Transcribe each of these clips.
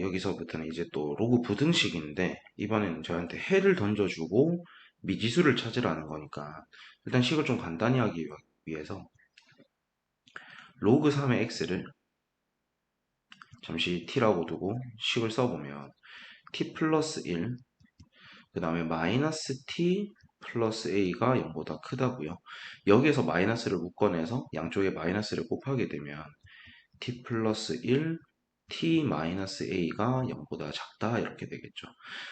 여기서부터는 이제 또 로그 부등식인데 이번에는 저한테 해를 던져주고 미지수를 찾으라는 거니까 일단 식을 좀 간단히 하기 위해서 로그 3의 x를 잠시 t라고 두고 식을 써보면 t 플러스 1, 그 다음에 마이너스 t 플러스 a가 0보다 크다고요. 여기에서 마이너스를 묶어내서 양쪽에 마이너스를 곱하게 되면 t 플러스 1, t 마이너스 a가 0보다 작다 이렇게 되겠죠.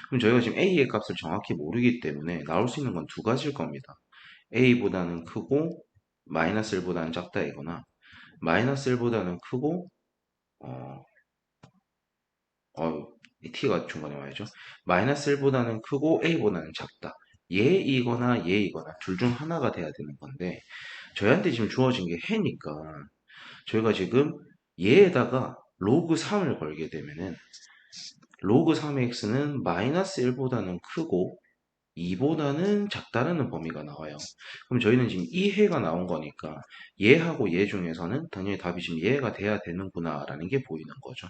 그럼 저희가 지금 a의 값을 정확히 모르기 때문에 나올 수 있는 건 두 가지일 겁니다. a보다는 크고 마이너스 1보다는 작다 이거나 마이너스 1보다는 크고 어, 이 t가 중간에 와야죠. 마이너스 1보다는 크고 a보다는 작다. 얘이거나 얘이거나 둘 중 하나가 돼야 되는 건데 저희한테 지금 주어진 게 해니까 저희가 지금 얘에다가 로그 3을 걸게 되면은 로그 3의 x는 마이너스 1보다는 크고 2보다는 작다라는 범위가 나와요. 그럼 저희는 지금 이 해가 나온 거니까 얘하고 얘 중에서는 당연히 답이 지금 얘가 돼야 되는구나 라는 게 보이는 거죠.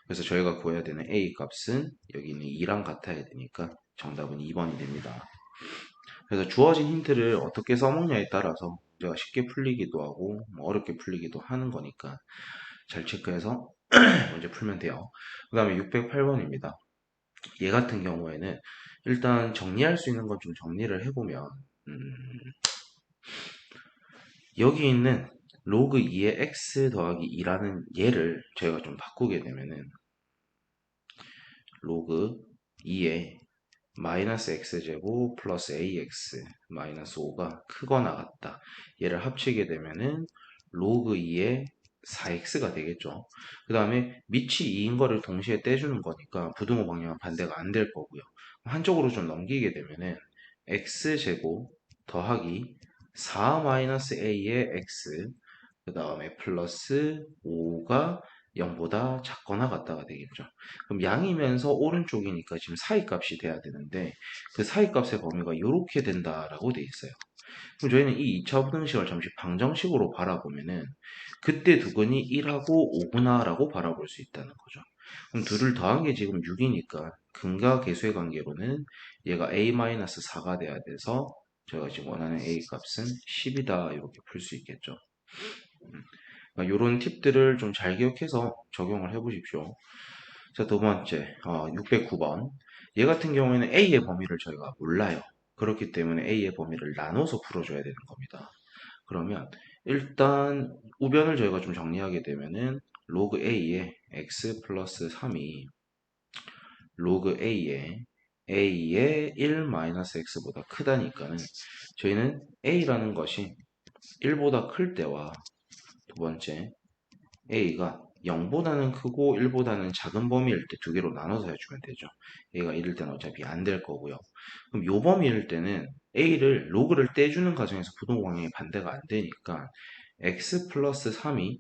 그래서 저희가 구해야 되는 a 값은 여기 있는 2랑 같아야 되니까 정답은 2번이 됩니다. 그래서 주어진 힌트를 어떻게 써먹냐에 따라서 우리가 쉽게 풀리기도 하고 뭐 어렵게 풀리기도 하는 거니까 잘 체크해서 문제 풀면 돼요. 그 다음에 608번입니다. 얘 같은 경우에는 일단 정리할 수 있는 건 좀 정리를 해보면 음, 여기 있는 로그 2의 x 더하기 2라는 얘를 저희가 좀 바꾸게 되면은 로그 2의 마이너스 x제곱 플러스 ax 마이너스 5가 크거나 같다. 얘를 합치게 되면은 로그 2의 4x가 되겠죠. 그 다음에 밑이 2인 거를 동시에 떼주는 거니까 부등호 방향은 반대가 안 될 거고요. 한쪽으로 좀 넘기게 되면은 x제곱 더하기 4 마이너스 a의 x 그 다음에 플러스 5가 0보다 작거나 같다가 되겠죠. 그럼 양이면서 오른쪽이니까 지금 사이값이 돼야 되는데 그 사이값의 범위가 이렇게 된다라고 돼 있어요. 그럼 저희는 이 2차 부등식을 잠시 방정식으로 바라보면은 그때 두근이 1하고 5구나라고 바라볼 수 있다는 거죠. 그럼 둘을 더한 게 지금 6이니까 근과 계수의 관계로는 얘가 a-4가 돼야 돼서 저희가 지금 원하는 a 값은 10이다 이렇게 풀 수 있겠죠. 이런 팁들을 좀 잘 기억해서 적용을 해 보십시오. 자, 두 번째, 609번. 얘 같은 경우에는 A의 범위를 저희가 몰라요. 그렇기 때문에 A의 범위를 나눠서 풀어줘야 되는 겁니다. 그러면 일단 우변을 저희가 좀 정리하게 되면은 로그 A의 x 플러스 3이 로그 A의 1-x보다 크다니까는 저희는 A라는 것이 1보다 클 때와 두 번째 A가 0보다는 크고 1보다는 작은 범위일 때 두 개로 나눠서 해주면 되죠. A가 1일 때는 어차피 안 될 거고요. 그럼 요 범위일 때는 A를 로그를 떼주는 과정에서 부동 방향이 반대가 안 되니까 x 플러스 3이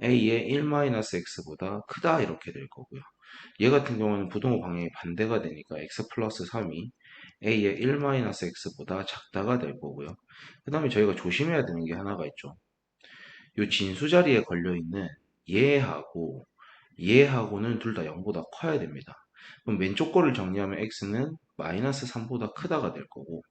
A의 1-x보다 크다 이렇게 될 거고요. 얘 같은 경우는 부동호 방향이 반대가 되니까 x 플러스 3이 A의 1-x보다 작다가 될 거고요. 그 다음에 저희가 조심해야 되는 게 하나가 있죠. 요 진수 자리에 걸려있는 얘하고 얘하고는 둘 다 0보다 커야 됩니다. 그럼 왼쪽 거를 정리하면 x는 마이너스 3보다 크다가 될 거고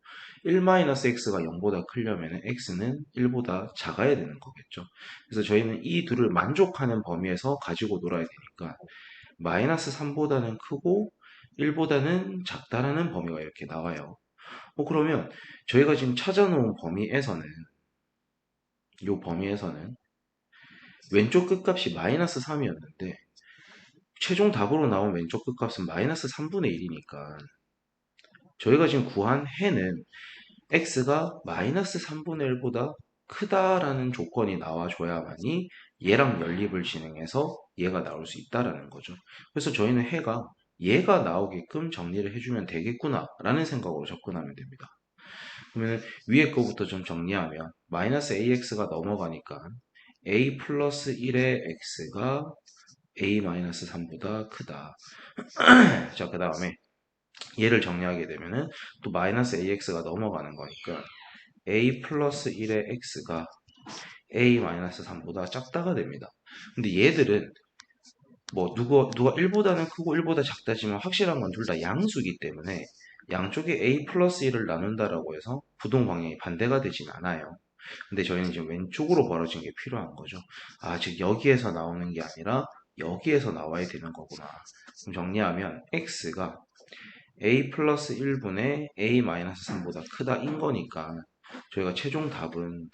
1-x가 0보다 크려면 x는 1보다 작아야 되는 거겠죠. 그래서 저희는 이 둘을 만족하는 범위에서 가지고 놀아야 되니까 마이너스 3보다는 크고 1보다는 작다라는 범위가 이렇게 나와요. 그러면 저희가 지금 찾아놓은 범위에서는 이 범위에서는 왼쪽 끝값이 마이너스 3이었는데 최종 답으로 나온 왼쪽 끝값은 마이너스 3분의 1이니까 저희가 지금 구한 해는 x가 마이너스 3분의 1보다 크다라는 조건이 나와줘야만이 얘랑 연립을 진행해서 얘가 나올 수 있다라는 거죠. 그래서 저희는 해가 얘가 나오게끔 정리를 해주면 되겠구나 라는 생각으로 접근하면 됩니다. 그러면 위에 거부터 좀 정리하면 마이너스 ax가 넘어가니까 a 플러스 1의 x가 a-3보다 크다. 자, 그 다음에 얘를 정리하게 되면은 또 마이너스 ax가 넘어가는 거니까 a 플러스 1의 x가 a-3보다 작다가 됩니다. 근데 얘들은 뭐 누가 1보다는 크고 1보다 작다지만 확실한 건 둘 다 양수기 때문에 양쪽에 a 플러스 1을 나눈다라고 해서 부동 방향이 반대가 되진 않아요. 근데 저희는 지금 왼쪽으로 벌어진 게 필요한 거죠. 아, 즉 여기에서 나오는 게 아니라 여기에서 나와야 되는 거구나. 그럼 정리하면 x가 a 플러스 1분의 a 마이너스 3보다 크다인 거니까 저희가 최종 답은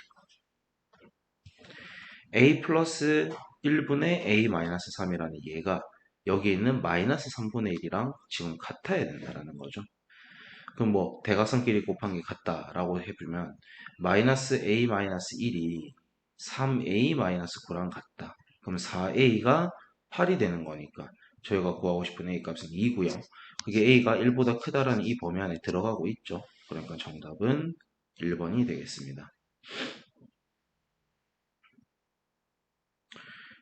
a 플러스 1분의 a 마이너스 3이라는 얘가 여기 있는 마이너스 3분의 1이랑 지금 같아야 된다라는 거죠. 그럼 뭐 대각선끼리 곱한 게 같다라고 해보면 마이너스 a 마이너스 1이 3a 마이너스 9랑 같다. 그럼 4a가 8이 되는 거니까 저희가 구하고 싶은 a 값은 2고요. 그게 a가 1보다 크다라는 이 범위 안에 들어가고 있죠. 그러니까 정답은 1번이 되겠습니다.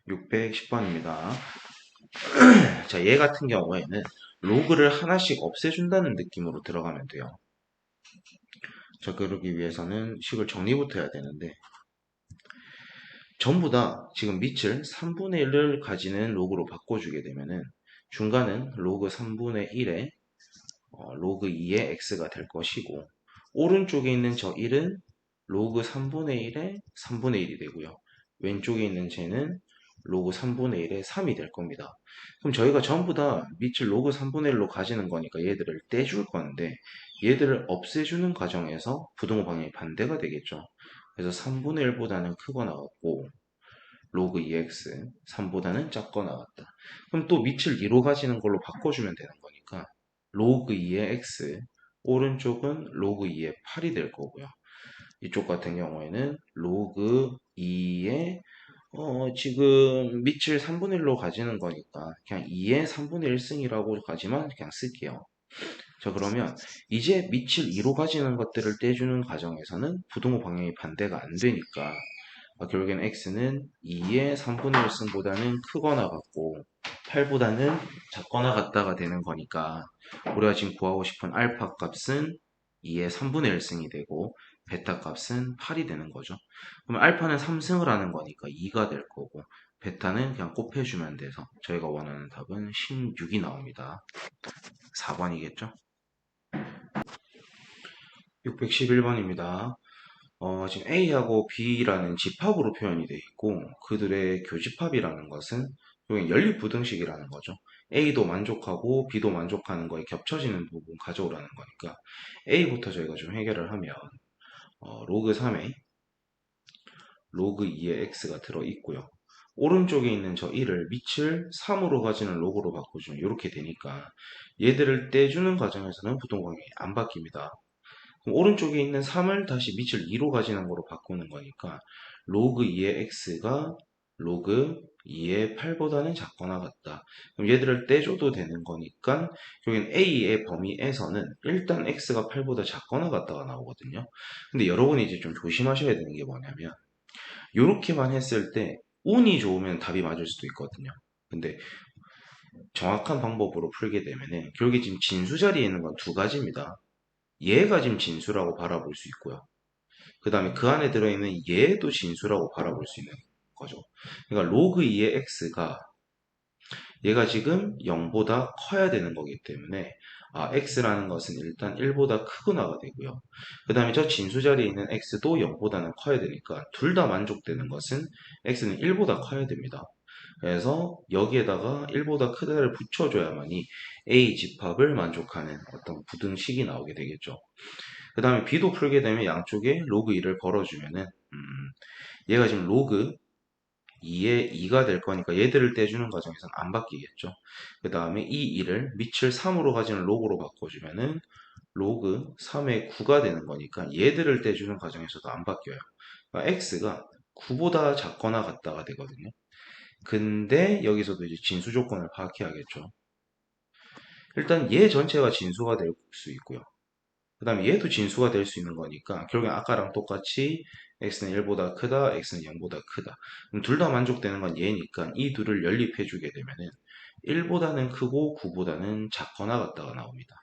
610번입니다. 자, 얘 같은 경우에는 로그를 하나씩 없애준다는 느낌으로 들어가면 돼요. 자, 그러기 위해서는 식을 정리부터 해야 되는데 전부 다 지금 밑을 3분의 1을 가지는 로그로 바꿔주게 되면은 중간은 로그 3분의 1에 로그 2의 x가 될 것이고 오른쪽에 있는 저 1은 로그 3분의 1에 3분의 1이 되고요. 왼쪽에 있는 쟤는 로그 3분의 1에 3이 될 겁니다. 그럼 저희가 전부 다 밑을 로그 3분의 1로 가지는 거니까 얘들을 떼줄 건데 얘들을 없애주는 과정에서 부등호 방향이 반대가 되겠죠. 그래서 3분의 1보다는 크거나 같고 로그 2x 3보다는 작거나 같다. 그럼 또 밑을 2로 가지는 걸로 바꿔주면 되는 거니까 로그 2의 x 오른쪽은 로그 2의 8이 될 거고요. 이쪽 같은 경우에는 로그 2의 지금 밑을 3분의 1로 가지는 거니까 그냥 2의 3분의 1승이라고 가지만 그냥 쓸게요. 자, 그러면 이제 밑을 2로 가지는 것들을 떼주는 과정에서는 부등호 방향이 반대가 안 되니까 결국엔 x는 2의 3분의 1승보다는 크거나 같고 8보다는 작거나 같다가 되는 거니까 우리가 지금 구하고 싶은 알파 값은 2의 3분의 1승이 되고 베타 값은 8이 되는 거죠. 그럼 알파는 3승을 하는 거니까 2가 될 거고 베타는 그냥 곱해주면 돼서 저희가 원하는 답은 16이 나옵니다. 4번이겠죠? 611번입니다. 지금 A하고 B라는 집합으로 표현이 되어 있고 그들의 교집합이라는 것은 여기 연립부등식이라는 거죠. A도 만족하고 B도 만족하는 거에 겹쳐지는 부분 가져오라는 거니까 A부터 저희가 좀 해결을 하면 로그 3에 로그 2의 x가 들어있고요. 오른쪽에 있는 저 1을 밑을 3으로 가지는 로그로 바꿔주면 이렇게 되니까 얘들을 떼주는 과정에서는 부등호방이 안 바뀝니다. 그럼 오른쪽에 있는 3을 다시 밑을 2로 가지는 거로 바꾸는 거니까 로그 2의 x가 로그 2의 8보다는 작거나 같다. 그럼 얘들을 떼줘도 되는 거니까 여기는 a의 범위에서는 일단 x가 8보다 작거나 같다가 나오거든요. 근데 여러분이 이제 좀 조심하셔야 되는 게 뭐냐면 이렇게만 했을 때 운이 좋으면 답이 맞을 수도 있거든요. 근데 정확한 방법으로 풀게 되면은 결국에 지금 진수 자리에 있는 건 두 가지입니다. 얘가 지금 진수라고 바라볼 수 있고요. 그 다음에 그 안에 들어있는 얘도 진수라고 바라볼 수 있는 거죠. 그러니까 로그 2의 x가 얘가 지금 0보다 커야 되는 거기 때문에 x라는 것은 일단 1보다 크거나가 되고요. 그 다음에 저 진수 자리에 있는 x도 0보다는 커야 되니까 둘 다 만족되는 것은 x는 1보다 커야 됩니다. 그래서 여기에다가 1보다 크다를 붙여줘야만이 a 집합을 만족하는 어떤 부등식이 나오게 되겠죠. 그 다음에 b도 풀게 되면 양쪽에 로그 2를 걸어주면은 얘가 지금 로그 2에 2가 될 거니까 얘들을 떼주는 과정에서는 안 바뀌겠죠. 그 다음에 이 2를 밑을 3으로 가지는 로그로 바꿔주면은 로그 3의 9가 되는 거니까 얘들을 떼주는 과정에서도 안 바뀌어요. 그러니까 x가 9보다 작거나 같다가 되거든요. 근데 여기서도 이제 진수 조건을 파악해야겠죠. 일단 얘 전체가 진수가 될 수 있고요. 그 다음에 얘도 진수가 될 수 있는 거니까 결국엔 아까랑 똑같이 x는 1보다 크다, x는 0보다 크다. 그럼 둘 다 만족되는 건 얘니까 이 둘을 연립해 주게 되면은 1보다는 크고 9보다는 작거나 같다가 나옵니다.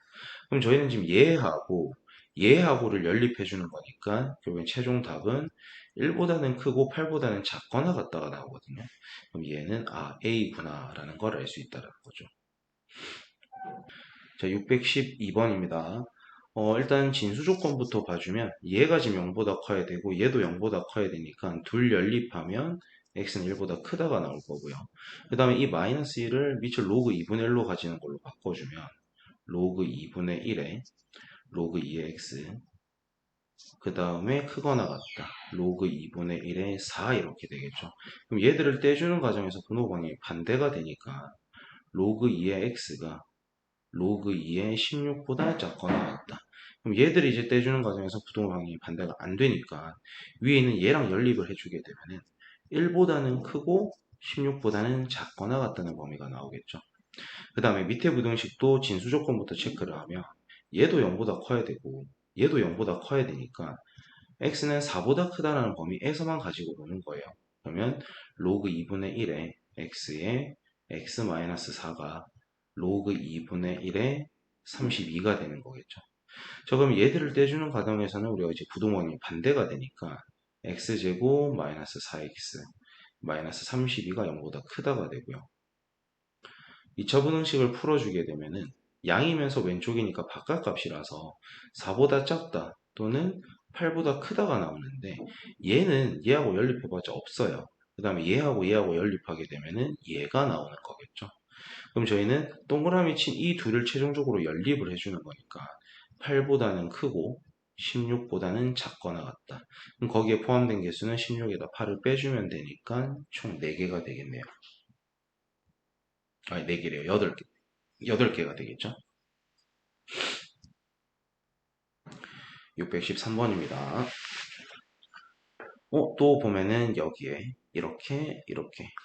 그럼 저희는 지금 얘하고를 연립해 주는 거니까 결국엔 최종 답은 1보다는 크고 8보다는 작거나 같다가 나오거든요. 그럼 얘는 A구나 라는 걸 알 수 있다는 거죠. 자, 612번입니다. 일단 진수 조건부터 봐주면 얘가 지금 0보다 커야 되고 얘도 0보다 커야 되니까 둘 연립하면 x는 1보다 크다가 나올 거고요. 그 다음에 이 마이너스 1을 밑을 로그 2분의 1로 가지는 걸로 바꿔주면 로그 2분의 1에 로그 2의 x 그 다음에 크거나 같다. 로그 2분의 1에 4 이렇게 되겠죠. 그럼 얘들을 떼주는 과정에서 분호방이 반대가 되니까 로그 2의 x가 로그 2의 16보다 작거나 같다. 그럼 얘들이 이제 떼주는 과정에서 부동항이 반대가 안 되니까 위에 있는 얘랑 연립을 해주게 되면은 1보다는 크고 16보다는 작거나 같다는 범위가 나오겠죠. 그 다음에 밑에 부등식도 진수 조건부터 체크를 하면 얘도 0보다 커야 되고 얘도 0보다 커야 되니까 x는 4보다 크다라는 범위에서만 가지고 노는 거예요. 그러면 로그 2분의 1에 x의 x-4가 로그 2분의 1에 32가 되는 거겠죠. 자, 그럼 얘들을 떼주는 과정에서는 우리가 이제 부동원이 반대가 되니까 x제곱 마이너스 4x 마이너스 32가 0보다 크다가 되고요. 2차 분응식을 풀어주게 되면은 양이면서 왼쪽이니까 바깥값이라서 4보다 작다 또는 8보다 크다가 나오는데 얘는 얘하고 연립해봤자 없어요. 그 다음에 얘하고 얘하고 연립하게 되면은 얘가 나오는 거겠죠. 그럼 저희는 동그라미 친 이 둘을 최종적으로 연립을 해주는 거니까 8보다는 크고 16보다는 작거나 같다. 그럼 거기에 포함된 개수는 16에다 8을 빼주면 되니까 총 4개가 되겠네요. 아니 4개래요. 8개. 8개가 되겠죠. 613번입니다. 또 보면은 여기에 이렇게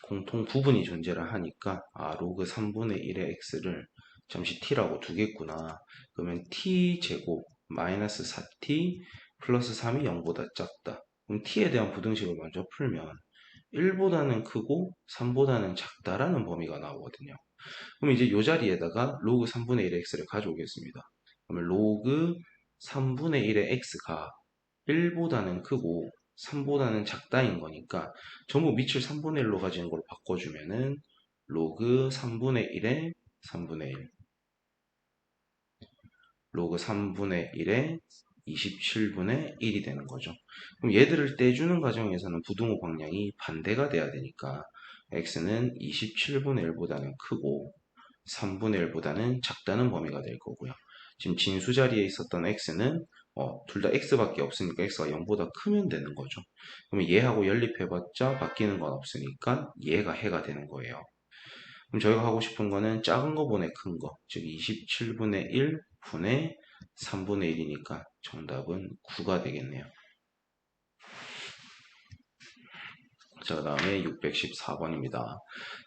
공통 부분이 존재를 하니까 로그 3분의 1의 x를 잠시 t라고 두겠구나. 그러면 t제곱 마이너스 4t 플러스 3이 0보다 작다. 그럼 t에 대한 부등식을 먼저 풀면 1보다는 크고 3보다는 작다라는 범위가 나오거든요. 그럼 이제 이 자리에다가 로그 3분의 1의 x를 가져오겠습니다. 그러면 로그 3분의 1의 x가 1보다는 크고 3보다는 작다인 거니까 전부 밑을 3분의 1로 가지는 걸 바꿔주면은 로그 3분의 1에 3분의 1 로그 3분의 1에 27분의 1이 되는 거죠. 그럼 얘들을 떼주는 과정에서는 부등호 방향이 반대가 돼야 되니까 x는 27분의 1보다는 크고 3분의 1보다는 작다는 범위가 될 거고요. 지금 진수 자리에 있었던 x는 둘 다 x밖에 없으니까 x가 0보다 크면 되는 거죠. 그러면 얘하고 연립해봤자 바뀌는 건 없으니까 얘가 해가 되는 거예요. 그럼 저희가 하고 싶은 거는 작은 거분의 큰 거, 즉 27분의 1 분의 3분의 1이니까 정답은 9가 되겠네요. 자, 그 다음에 614번입니다.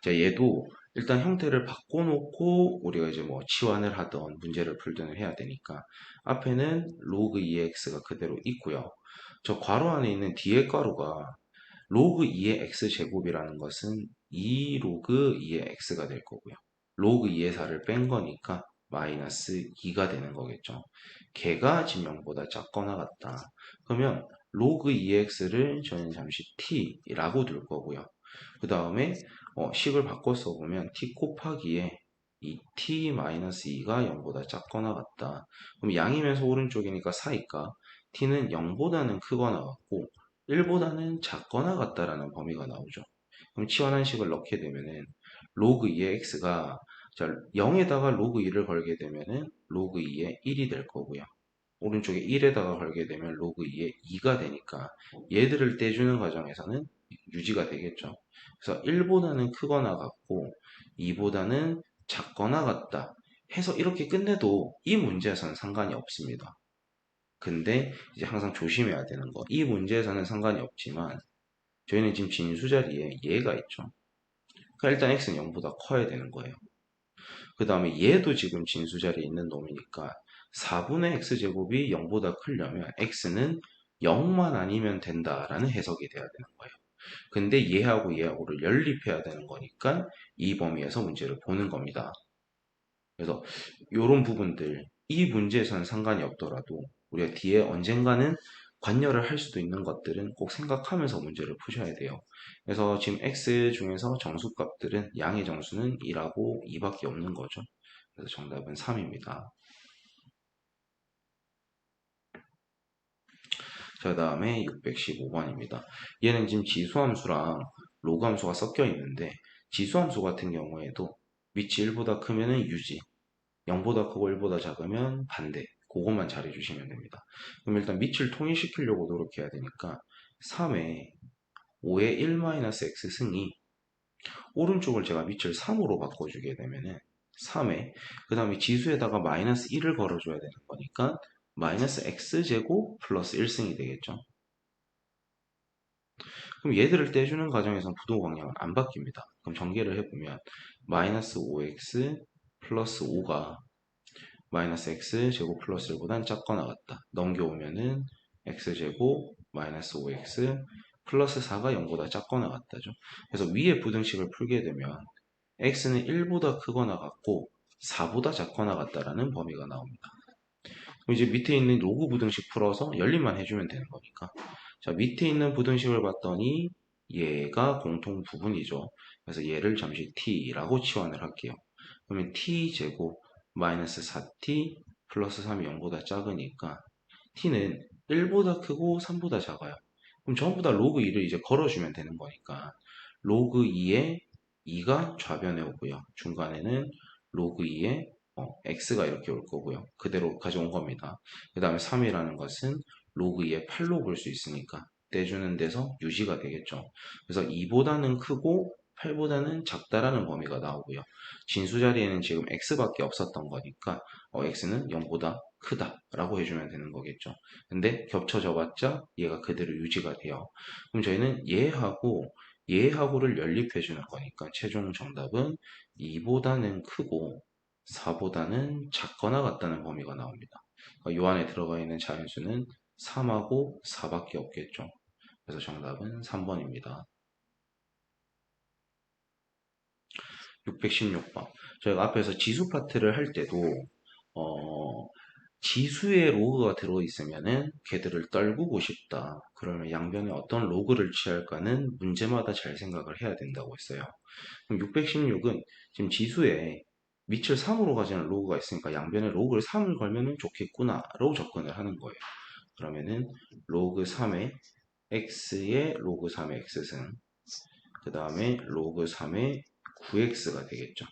자, 얘도 일단 형태를 바꿔놓고 우리가 이제 뭐 치환을 하던 문제를 풀든 해야 되니까 앞에는 로그 2x가 그대로 있고요. 저 괄호 안에 있는 뒤에 가루가 로그 2의 x제곱이라는 것은 2 로그 2의 x가 될 거고요. 로그 2의 4를 뺀 거니까 마이너스 2가 되는 거겠죠. 걔가 지금 0보다 작거나 같다. 그러면 로그 2x를 저는 잠시 t라고 둘 거고요. 그 다음에 식을 바꿔 써보면 t 곱하기에 이 t-2가 0보다 작거나 같다. 그럼 양이면서 오른쪽이니까 4니까 t는 0보다는 크거나 같고 1보다는 작거나 같다라는 범위가 나오죠. 그럼 치환한 식을 넣게 되면은 로그 2의 x가 0에다가 로그 2를 걸게 되면은 로그 2의 1이 될 거고요. 오른쪽에 1에다가 걸게 되면 로그 2의 2가 되니까 얘들을 떼주는 과정에서는 유지가 되겠죠. 그래서 1보다는 크거나 같고 2보다는 작거나 같다 해서 이렇게 끝내도 이 문제에서는 상관이 없습니다. 근데 이제 항상 조심해야 되는 거. 이 문제에서는 상관이 없지만 저희는 지금 진수 자리에 얘가 있죠. 그러니까 일단 x는 0보다 커야 되는 거예요. 그 다음에 얘도 지금 진수 자리에 있는 놈이니까 4분의 x제곱이 0보다 크려면 x는 0만 아니면 된다라는 해석이 돼야 되는 거예요. 근데 얘하고 얘하고를 연립해야 되는 거니까 이 범위에서 문제를 보는 겁니다. 그래서 이런 부분들 이 문제에서는 상관이 없더라도 우리가 뒤에 언젠가는 관여를 할 수도 있는 것들은 꼭 생각하면서 문제를 푸셔야 돼요. 그래서 지금 x 중에서 정수값들은 양의 정수는 2하고 2밖에 없는 거죠. 그래서 정답은 3입니다. 자, 다음에 615번입니다. 얘는 지금 지수함수랑 로그함수가 섞여 있는데 지수함수 같은 경우에도 밑이 1보다 크면은 유지, 0보다 크고 1보다 작으면 반대. 그것만 잘해주시면 됩니다. 그럼 일단 밑을 통일시키려고 노력해야 되니까 3에 5의 1-x 승이 오른쪽을 제가 밑을 3으로 바꿔주게 되면은 3에 그 다음에 지수에다가 마이너스 1을 걸어줘야 되는 거니까 마이너스 x제곱 플러스 1승이 되겠죠. 그럼 얘들을 떼주는 과정에서 부동 방향은 안 바뀝니다. 그럼 전개를 해보면 마이너스 5x 플러스 5가 마이너스 x제곱 플러스 1보단 작거나 같다. 넘겨오면은 x제곱 마이너스 5x 플러스 4가 0보다 작거나 같다죠. 그래서 위에 부등식을 풀게 되면 x는 1보다 크거나 같고 4보다 작거나 같다라는 범위가 나옵니다. 그럼 이제 밑에 있는 로그 부등식 풀어서 열림만 해주면 되는 거니까. 자, 밑에 있는 부등식을 봤더니 얘가 공통 부분이죠. 그래서 얘를 잠시 t라고 치환을 할게요. 그러면 t제곱 마이너스 4t 플러스 3이 0보다 작으니까 t는 1보다 크고 3보다 작아요. 그럼 전부 다 로그 2를 이제 걸어주면 되는 거니까 로그 2에 2가 좌변에 오고요. 중간에는 로그 2에 x가 이렇게 올 거고요. 그대로 가져온 겁니다. 그 다음에 3이라는 것은 로그 2에 8로 볼 수 있으니까 떼주는 데서 유지가 되겠죠. 그래서 2보다는 크고 8보다는 작다라는 범위가 나오고요. 진수 자리에는 지금 x밖에 없었던 거니까 x는 0보다 크다라고 해주면 되는 거겠죠. 근데 겹쳐져 봤자 얘가 그대로 유지가 돼요. 그럼 저희는 얘하고를 연립해 주는 거니까 최종 정답은 2보다는 크고 4보다는 작거나 같다는 범위가 나옵니다. 그러니까 요 안에 들어가 있는 자연수는 3하고 4밖에 없겠죠. 그래서 정답은 3번입니다. 616번. 저희가 앞에서 지수 파트를 할 때도 어, 지수에 로그가 들어있으면은 걔들을 떨구고 싶다. 그러면 양변에 어떤 로그를 취할까는 문제마다 잘 생각을 해야 된다고 했어요. 그럼 616은 지금 지수에 밑을 3으로 가지는 로그가 있으니까 양변에 로그를 3을 걸면은 좋겠구나 라고 접근을 하는 거예요. 그러면은 로그 3의 x의 로그 3의 x승 그 다음에 로그 3의 9x가 되겠죠.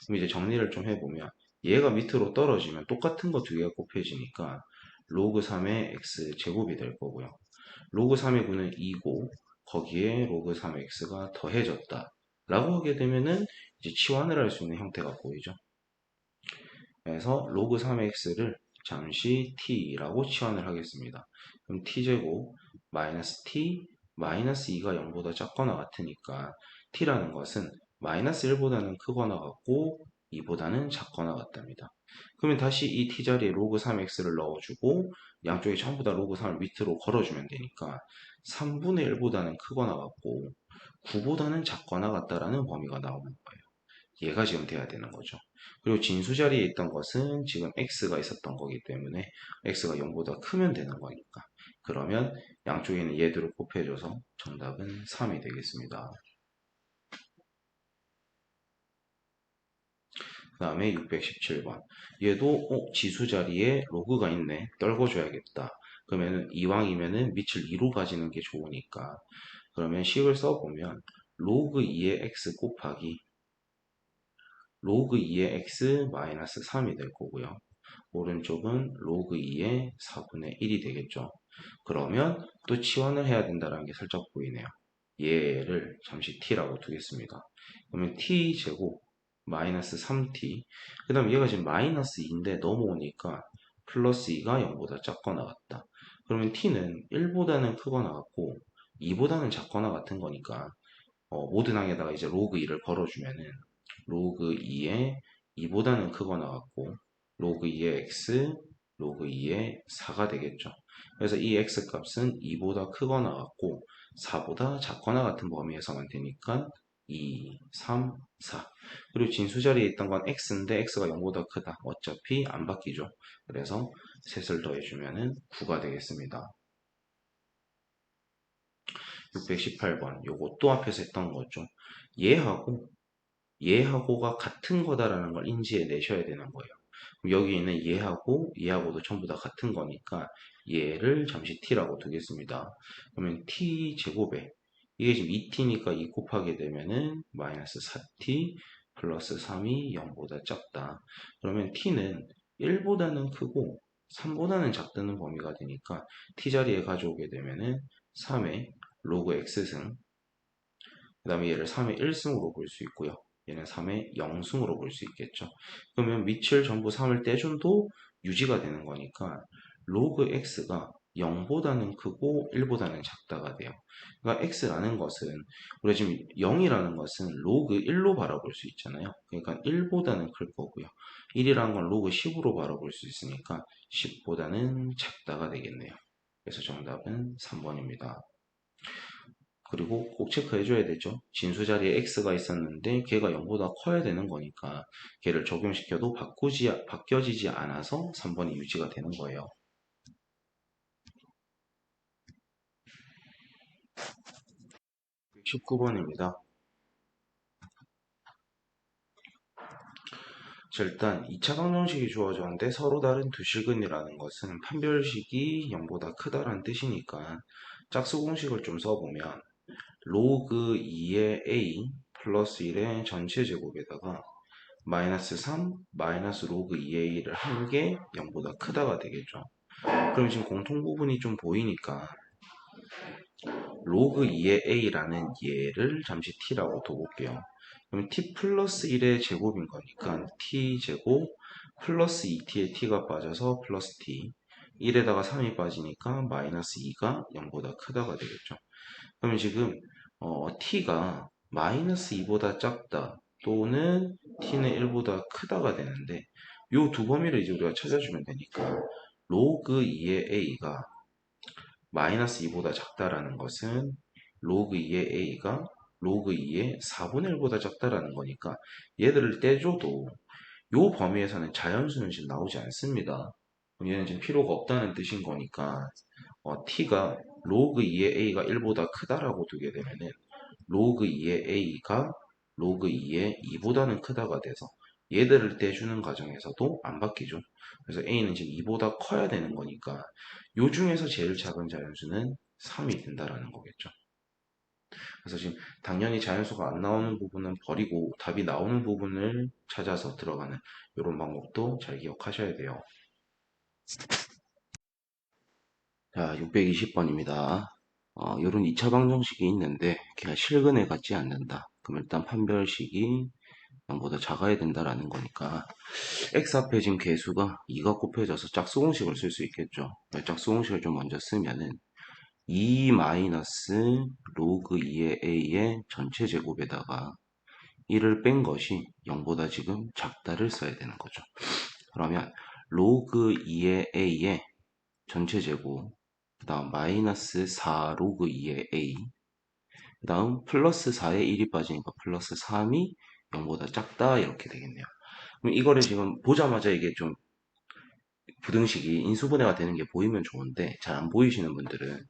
그럼 이제 정리를 좀 해보면 얘가 밑으로 떨어지면 똑같은 거 두 개가 곱해지니까 로그 3의 x 제곱이 될 거고요. 로그 3의 9는 2고 거기에 로그 3의 x가 더해졌다 라고 하게 되면은 이제 치환을 할 수 있는 형태가 보이죠. 그래서 로그 3의 x를 잠시 t라고 치환을 하겠습니다. 그럼 t제곱 마이너스 t 마이너스 2가 0보다 작거나 같으니까 t라는 것은 마이너스 1보다는 크거나 같고 2보다는 작거나 같답니다. 그러면 다시 이 t 자리에 로그 3x를 넣어주고 양쪽에 전부 다 로그 3을 밑으로 걸어주면 되니까 3분의 1보다는 크거나 같고 9보다는 작거나 같다라는 범위가 나오는 거예요. 얘가 지금 돼야 되는 거죠. 그리고 진수 자리에 있던 것은 지금 x가 있었던 거기 때문에 x가 0보다 크면 되는 거니까. 그러면 양쪽에 있는 얘들을 곱해줘서 정답은 3이 되겠습니다. 그 다음에 617번. 얘도 지수 자리에 로그가 있네. 떨궈줘야겠다. 그러면 이왕이면은 밑을 2로 가지는 게 좋으니까. 그러면 식을 써보면 로그 2의 x 곱하기 로그 2의 x 마이너스 3이 될 거고요. 오른쪽은 로그 2의 4분의 1이 되겠죠. 그러면 또 치환을 해야 된다는 게 살짝 보이네요. 얘를 잠시 t라고 두겠습니다. 그러면 t제곱 마이너스 3t 그 다음 얘가 지금 마이너스 2인데 넘어오니까 플러스 2가 0보다 작거나 같다. 그러면 t는 1보다는 크거나 같고 2보다는 작거나 같은 거니까 모든 항에다가 이제 로그 2를 걸어주면은 로그 2에 2보다는 크거나 같고 로그 2의 x 로그 2의 4가 되겠죠. 그래서 이 x 값은 2보다 크거나 같고 4보다 작거나 같은 범위에서만 되니까 2, 3, 4 그리고 진수 자리에 있던 건 x인데 x가 0보다 크다. 어차피 안 바뀌죠. 그래서 셋을 더해주면은 9가 되겠습니다. 618번 요거 또 앞에서 했던 거죠. 얘하고 얘하고가 같은 거다라는 걸 인지해 내셔야 되는 거예요. 그럼 여기 있는 얘하고 얘하고도 전부 다 같은 거니까 얘를 잠시 t라고 두겠습니다. 그러면 t 제곱에 이게 지금 2t니까 2 곱하게 되면은 마이너스 4t 플러스 3이 0보다 작다. 그러면 t는 1보다는 크고 3보다는 작다는 범위가 되니까 t 자리에 가져오게 되면은 3의 로그 x승, 그 다음에 얘를 3의 1승으로 볼 수 있고요. 얘는 3의 0승으로 볼 수 있겠죠. 그러면 밑을 전부 3을 떼준도 유지가 되는 거니까 로그 x가 0보다는 크고 1보다는 작다가 돼요. 그러니까 x라는 것은 우리가 지금 0이라는 것은 로그 1로 바라볼 수 있잖아요. 그러니까 1보다는 클 거고요. 1이라는 건 로그 10으로 바라볼 수 있으니까 10보다는 작다가 되겠네요. 그래서 정답은 3번입니다. 그리고 꼭 체크해줘야 되죠. 진수 자리에 x가 있었는데 걔가 0보다 커야 되는 거니까 걔를 적용시켜도 바뀌어지지 않아서 3번이 유지가 되는 거예요. 19번입니다. 자, 일단 2차 방정식이 주어졌는데 서로 다른 두 식은이라는 것은 판별식이 0보다 크다라는 뜻이니까 짝수 공식을 좀 써보면 로그 2의 a 플러스 1의 전체 제곱에다가 마이너스 3 마이너스 로그 2a를 한 게 0보다 크다가 되겠죠. 그럼 지금 공통 부분이 좀 보이니까 로그 2의 a라는 얘를 잠시 t라고 둬볼게요. 그럼 t 플러스 1의 제곱인 거니까 t 제곱 플러스 2t의 t가 빠져서 플러스 t 1에다가 3이 빠지니까 마이너스 2가 0보다 크다가 되겠죠. 그러면 지금 t가 마이너스 2보다 작다 또는 t는 1보다 크다가 되는데 이 두 범위를 이제 우리가 찾아주면 되니까 로그 2의 a가 마이너스 2보다 작다라는 것은 로그 2의 a가 로그 2의 4분의 1보다 작다라는 거니까 얘들을 떼줘도 이 범위에서는 자연수는 지금 나오지 않습니다. 얘는 지금 필요가 없다는 뜻인 거니까 t가 로그 2의 a가 1보다 크다라고 두게 되면은 로그 2의 a가 로그 2의 2보다는 크다가 돼서 얘들을 떼주는 과정에서도 안 바뀌죠. 그래서 a는 지금 2보다 커야 되는 거니까 요 중에서 제일 작은 자연수는 3이 된다라는 거겠죠. 그래서 지금 당연히 자연수가 안 나오는 부분은 버리고 답이 나오는 부분을 찾아서 들어가는 이런 방법도 잘 기억하셔야 돼요. 자, 620번입니다. 이런 2차 방정식이 있는데 걔가 실근에 같지 않는다. 그럼 일단 판별식이 0보다 작아야 된다라는 거니까 x 앞에 지금 개수가 2가 곱해져서 짝수 공식을 쓸 수 있겠죠. 짝수 공식을 좀 먼저 쓰면은 2 마이너스 로그 2의 a의 전체 제곱에다가 1을 뺀 것이 0보다 지금 작다를 써야 되는 거죠. 그러면 로그 2의 a의 전체 제곱, 그 다음 마이너스 4 로그 2의 a, 그 다음 플러스 4에 1이 빠지니까 플러스 3이 0보다 작다 이렇게 되겠네요. 그럼 이거를 지금 보자마자 이게 좀 부등식이 인수분해가 되는 게 보이면 좋은데 잘 안 보이시는 분들은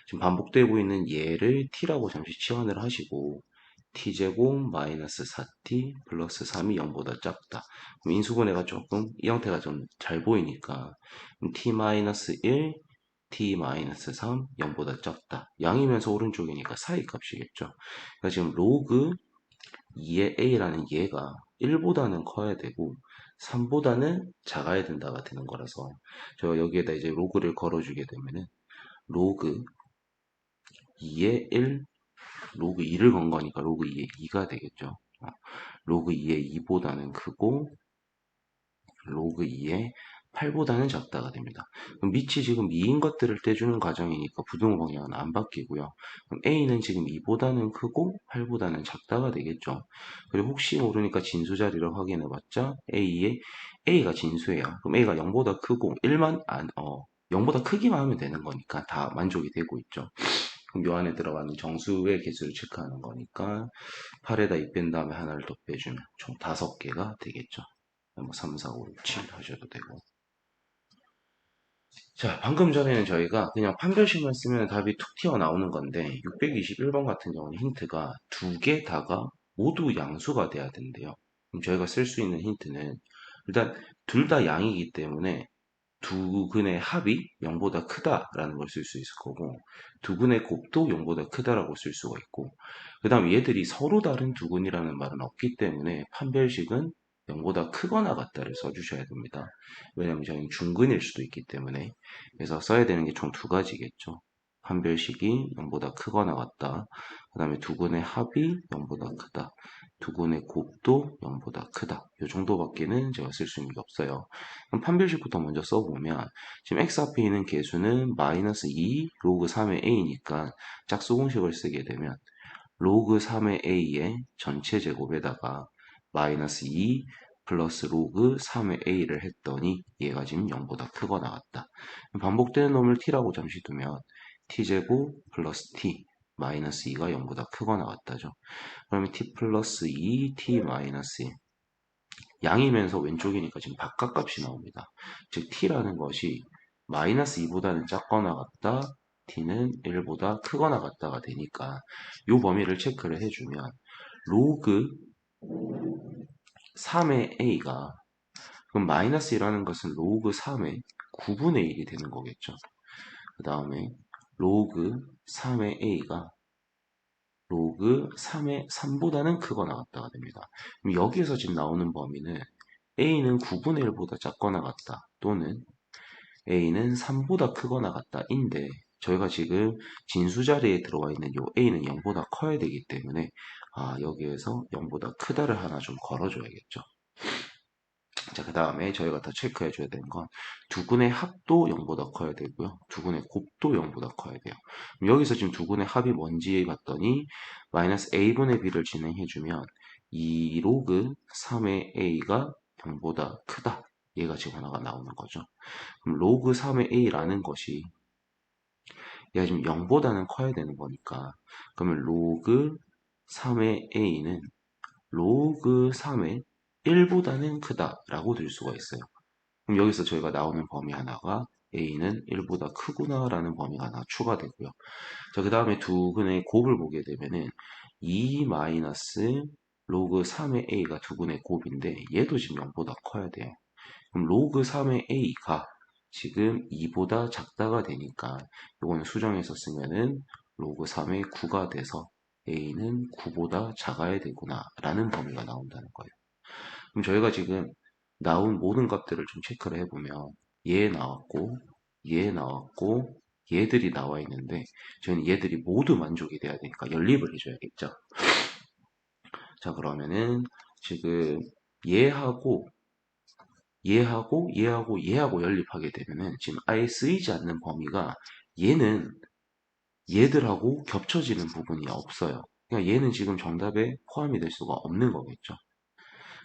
지금 반복되고 있는 얘를 t라고 잠시 치환을 하시고 t제곱 마이너스 4t 플러스 3이 0보다 작다. 그럼 인수분해가 조금 이 형태가 좀 잘 보이니까 t 마이너스 1 t 마이너스 3 0보다 작다. 양이면서 오른쪽이니까 사이 값이겠죠. 그러니까 지금 로그 2의 a라는 얘가 1보다는 커야 되고 3보다는 작아야 된다가 되는 거라서 제가 여기에다 이제 로그를 걸어주게 되면은 로그 2의 1 로그 2를 건 거니까 로그 2의 2가 되겠죠. 로그 2의 2보다는 크고 로그 2의 8보다는 작다가 됩니다. 그럼 밑이 지금 2인 것들을 떼주는 과정이니까 부등호 방향은 안 바뀌고요. 그럼 A는 지금 2보다는 크고 8보다는 작다가 되겠죠. 그리고 혹시 모르니까 진수 자리를 확인해 봤자 A가 진수예요. 그럼 A가 0보다 크고 0보다 크기만 하면 되는 거니까 다 만족이 되고 있죠. 그럼 요 안에 들어가는 정수의 개수를 체크하는 거니까 8에다 2 뺀 다음에 하나를 더 빼주면 총 5개가 되겠죠. 뭐 3, 4, 5, 6, 7 하셔도 되고. 자, 방금 전에는 저희가 그냥 판별식만 쓰면 답이 툭 튀어나오는 건데 621번 같은 경우는 힌트가 두 개 다가 모두 양수가 돼야 된대요. 그럼 저희가 쓸 수 있는 힌트는 일단 둘 다 양이기 때문에 두 근의 합이 0보다 크다라는 걸 쓸 수 있을 거고 두 근의 곱도 0보다 크다라고 쓸 수가 있고 그 다음 얘들이 서로 다른 두 근이라는 말은 없기 때문에 판별식은 0보다 크거나 같다를 써주셔야 됩니다. 왜냐하면 저희는 중근일 수도 있기 때문에 그래서 써야 되는 게 총 두 가지겠죠. 판별식이 0보다 크거나 같다. 그 다음에 두 근의 합이 0보다 크다. 두 근의 곱도 0보다 크다. 이 정도밖에는 제가 쓸 수 있는 게 없어요. 그럼 판별식부터 먼저 써보면 지금 x 앞에 있는 개수는 마이너스 2 로그 3의 a니까 짝수 공식을 쓰게 되면 로그 3의 a의 전체 제곱에다가 마이너스 2 플러스 로그 3의 a를 했더니 얘가 지금 0보다 크거나 같다. 반복되는 놈을 t라고 잠시 두면 t제곱 플러스 t 마이너스 2가 0보다 크거나 같다죠. 그러면 t 플러스 2 t 마이너스 1 양이면서 왼쪽이니까 지금 바깥값이 나옵니다. 즉 t라는 것이 마이너스 2보다는 작거나 같다, t는 1보다 크거나 같다가 되니까 이 범위를 체크를 해주면 로그 3의 a가 그럼 마이너스 1라는 것은 로그 3의 9분의 1이 되는 거겠죠. 그 다음에 로그 3의 a가 로그 3의 3보다는 크거나 같다가 됩니다. 그럼 여기에서 지금 나오는 범위는 a는 9분의 1보다 작거나 같다 또는 a는 3보다 크거나 같다인데 저희가 지금 진수 자리에 들어와 있는 요 a는 0보다 커야 되기 때문에 여기에서 0보다 크다를 하나 좀 걸어줘야겠죠. 자, 그 다음에 저희가 더 체크해 줘야 되는 건 두근의 합도 0보다 커야 되고요. 두근의 곱도 0보다 커야 돼요. 그럼 여기서 지금 두근의 합이 뭔지 봤더니 마이너스 a분의 b를 진행해 주면 2 로그 3의 a가 0보다 크다. 얘가 지금 하나가 나오는 거죠. 그럼 로그 3의 a라는 것이 얘가 지금 0보다는 커야 되는 거니까 그러면 로그 3의 a는 로그 3의 1보다는 크다라고 들 수가 있어요. 그럼 여기서 저희가 나오는 범위 하나가 a는 1보다 크구나라는 범위가 하나 추가되고요. 자, 그 다음에 두 근의 곱을 보게 되면은 2 마이너스 로그 3의 a가 두 근의 곱인데 얘도 지금 0보다 커야 돼요. 그럼 로그 3의 a가 지금 2보다 작다가 되니까 이거는 수정해서 쓰면은 로그 3의 9가 돼서 a는 9보다 작아야 되구나 라는 범위가 나온다는 거예요. 그럼 저희가 지금 나온 모든 값들을 좀 체크를 해보면 얘 나왔고 얘 나왔고 얘들이 나와 있는데 저희는 얘들이 모두 만족이 돼야 되니까 연립을 해줘야겠죠. 자, 그러면은 지금 얘하고 얘하고 연립하게 되면은 지금 아예 쓰이지 않는 범위가 얘는 얘들하고 겹쳐지는 부분이 없어요. 그러니까 얘는 지금 정답에 포함이 될 수가 없는 거겠죠.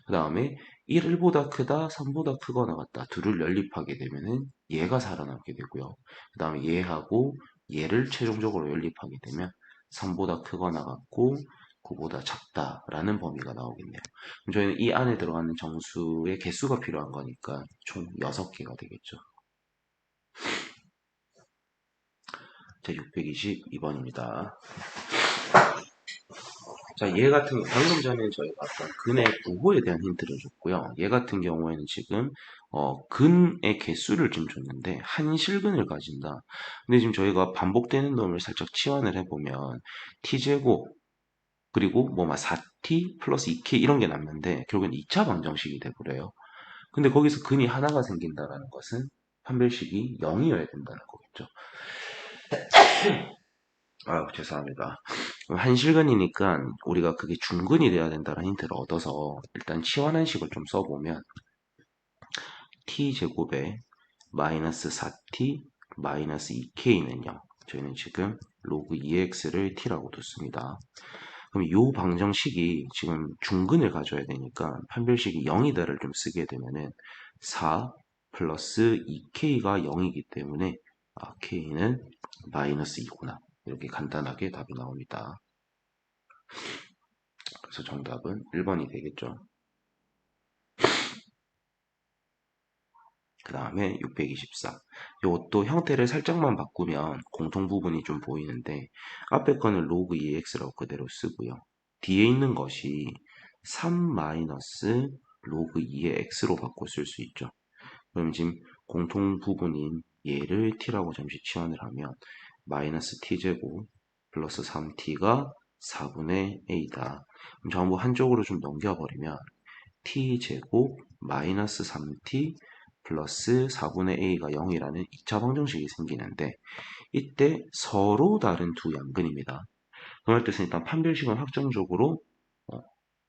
그 다음에 1보다 크다, 3보다 크거나 같다. 둘을 연립하게 되면은 얘가 살아남게 되고요. 그 다음에 얘하고 얘를 최종적으로 연립하게 되면 3보다 크거나 같고 9보다 작다라는 범위가 나오겠네요. 그럼 저희는 이 안에 들어가는 정수의 개수가 필요한 거니까 총 6개가 되겠죠. 제 622번입니다. 자, 얘 같은, 방금 전에 저희가 아까 근의 부호에 대한 힌트를 줬고요. 얘 같은 경우에는 지금, 근의 개수를 좀 줬는데, 한 실근을 가진다. 근데 지금 저희가 반복되는 놈을 살짝 치환을 해보면, t제곱, 그리고 뭐 막 4t 플러스 2k 이런 게 남는데, 결국엔 2차 방정식이 돼버려요. 근데 거기서 근이 하나가 생긴다라는 것은 판별식이 0이어야 된다는 거겠죠. 죄송합니다. 한실근이니까 우리가 그게 중근이 돼야 된다는 힌트를 얻어서 일단 치환한 식을 좀 써보면 t제곱에 마이너스 4t 마이너스 2k는 0. 저희는 지금 로그 2x를 t라고 뒀습니다. 그럼 이 방정식이 지금 중근을 가져야 되니까 판별식이 0이다를 좀 쓰게 되면은 4 플러스 2k가 0이기 때문에 k는 마이너스 2구나. 이렇게 간단하게 답이 나옵니다. 그래서 정답은 1번이 되겠죠. 그 다음에 624. 이것도 형태를 살짝만 바꾸면 공통 부분이 좀 보이는데 앞에 거는 로그 2x라고 그대로 쓰고요. 뒤에 있는 것이 3 마이너스 로그 2의 x로 바꿔 쓸 수 있죠. 그럼 지금 공통 부분인 얘를 t라고 잠시 치환을 하면 마이너스 t제곱 플러스 3t가 4분의 a다. 그럼 전부 한쪽으로 좀 넘겨버리면 t제곱 마이너스 3t 플러스 4분의 a가 0이라는 2차 방정식이 생기는데 이때 서로 다른 두 양근입니다. 그럴 뜻은 일단 판별식은 확정적으로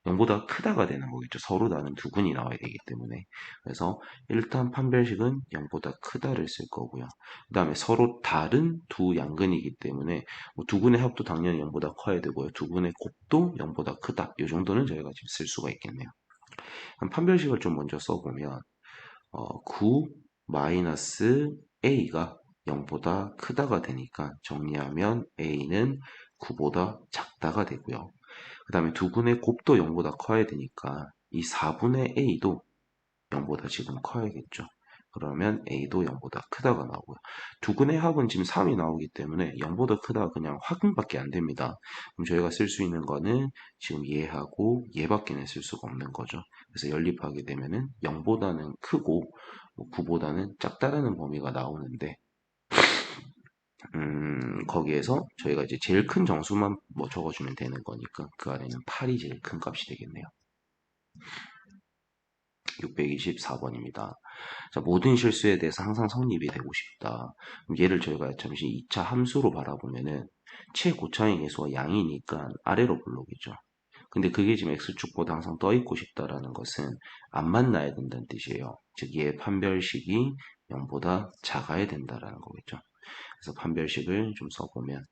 0보다 크다가 되는 거겠죠. 서로 다른 두 근이 나와야 되기 때문에. 그래서 일단 판별식은 0보다 크다를 쓸 거고요. 그 다음에 서로 다른 두 양근이기 때문에 두 근의 합도 당연히 0보다 커야 되고요. 두 근의 곱도 0보다 크다. 이 정도는 저희가 지금 쓸 수가 있겠네요. 그럼 판별식을 좀 먼저 써보면 9 마이너스 a가 0보다 크다가 되니까 정리하면 a는 9보다 작다가 되고요. 그 다음에 두 분의 곱도 0보다 커야 되니까 이 4분의 a도 0보다 지금 커야겠죠. 그러면 a도 0보다 크다가 나오고요. 두 근의 합은 지금 3이 나오기 때문에 0보다 크다 그냥 확인밖에 안 됩니다. 그럼 저희가 쓸 수 있는 거는 지금 얘하고 얘밖에는 쓸 수가 없는 거죠. 그래서 연립하게 되면은 0보다는 크고 9보다는 작다라는 범위가 나오는데 거기에서 저희가 이제 제일 큰 정수만 뭐 적어주면 되는 거니까 그 안에는 8이 제일 큰 값이 되겠네요. 624번입니다. 자, 모든 실수에 대해서 항상 성립이 되고 싶다. 그럼 얘를 저희가 잠시 2차 함수로 바라보면은 최고차의 계수가 양이니까 아래로 블록이죠. 근데 그게 지금 x축보다 항상 떠 있고 싶다라는 것은 안 만나야 된다는 뜻이에요. 즉 얘의 판별식이 0보다 작아야 된다라는 거겠죠. 그래서 판별식을 좀 써보면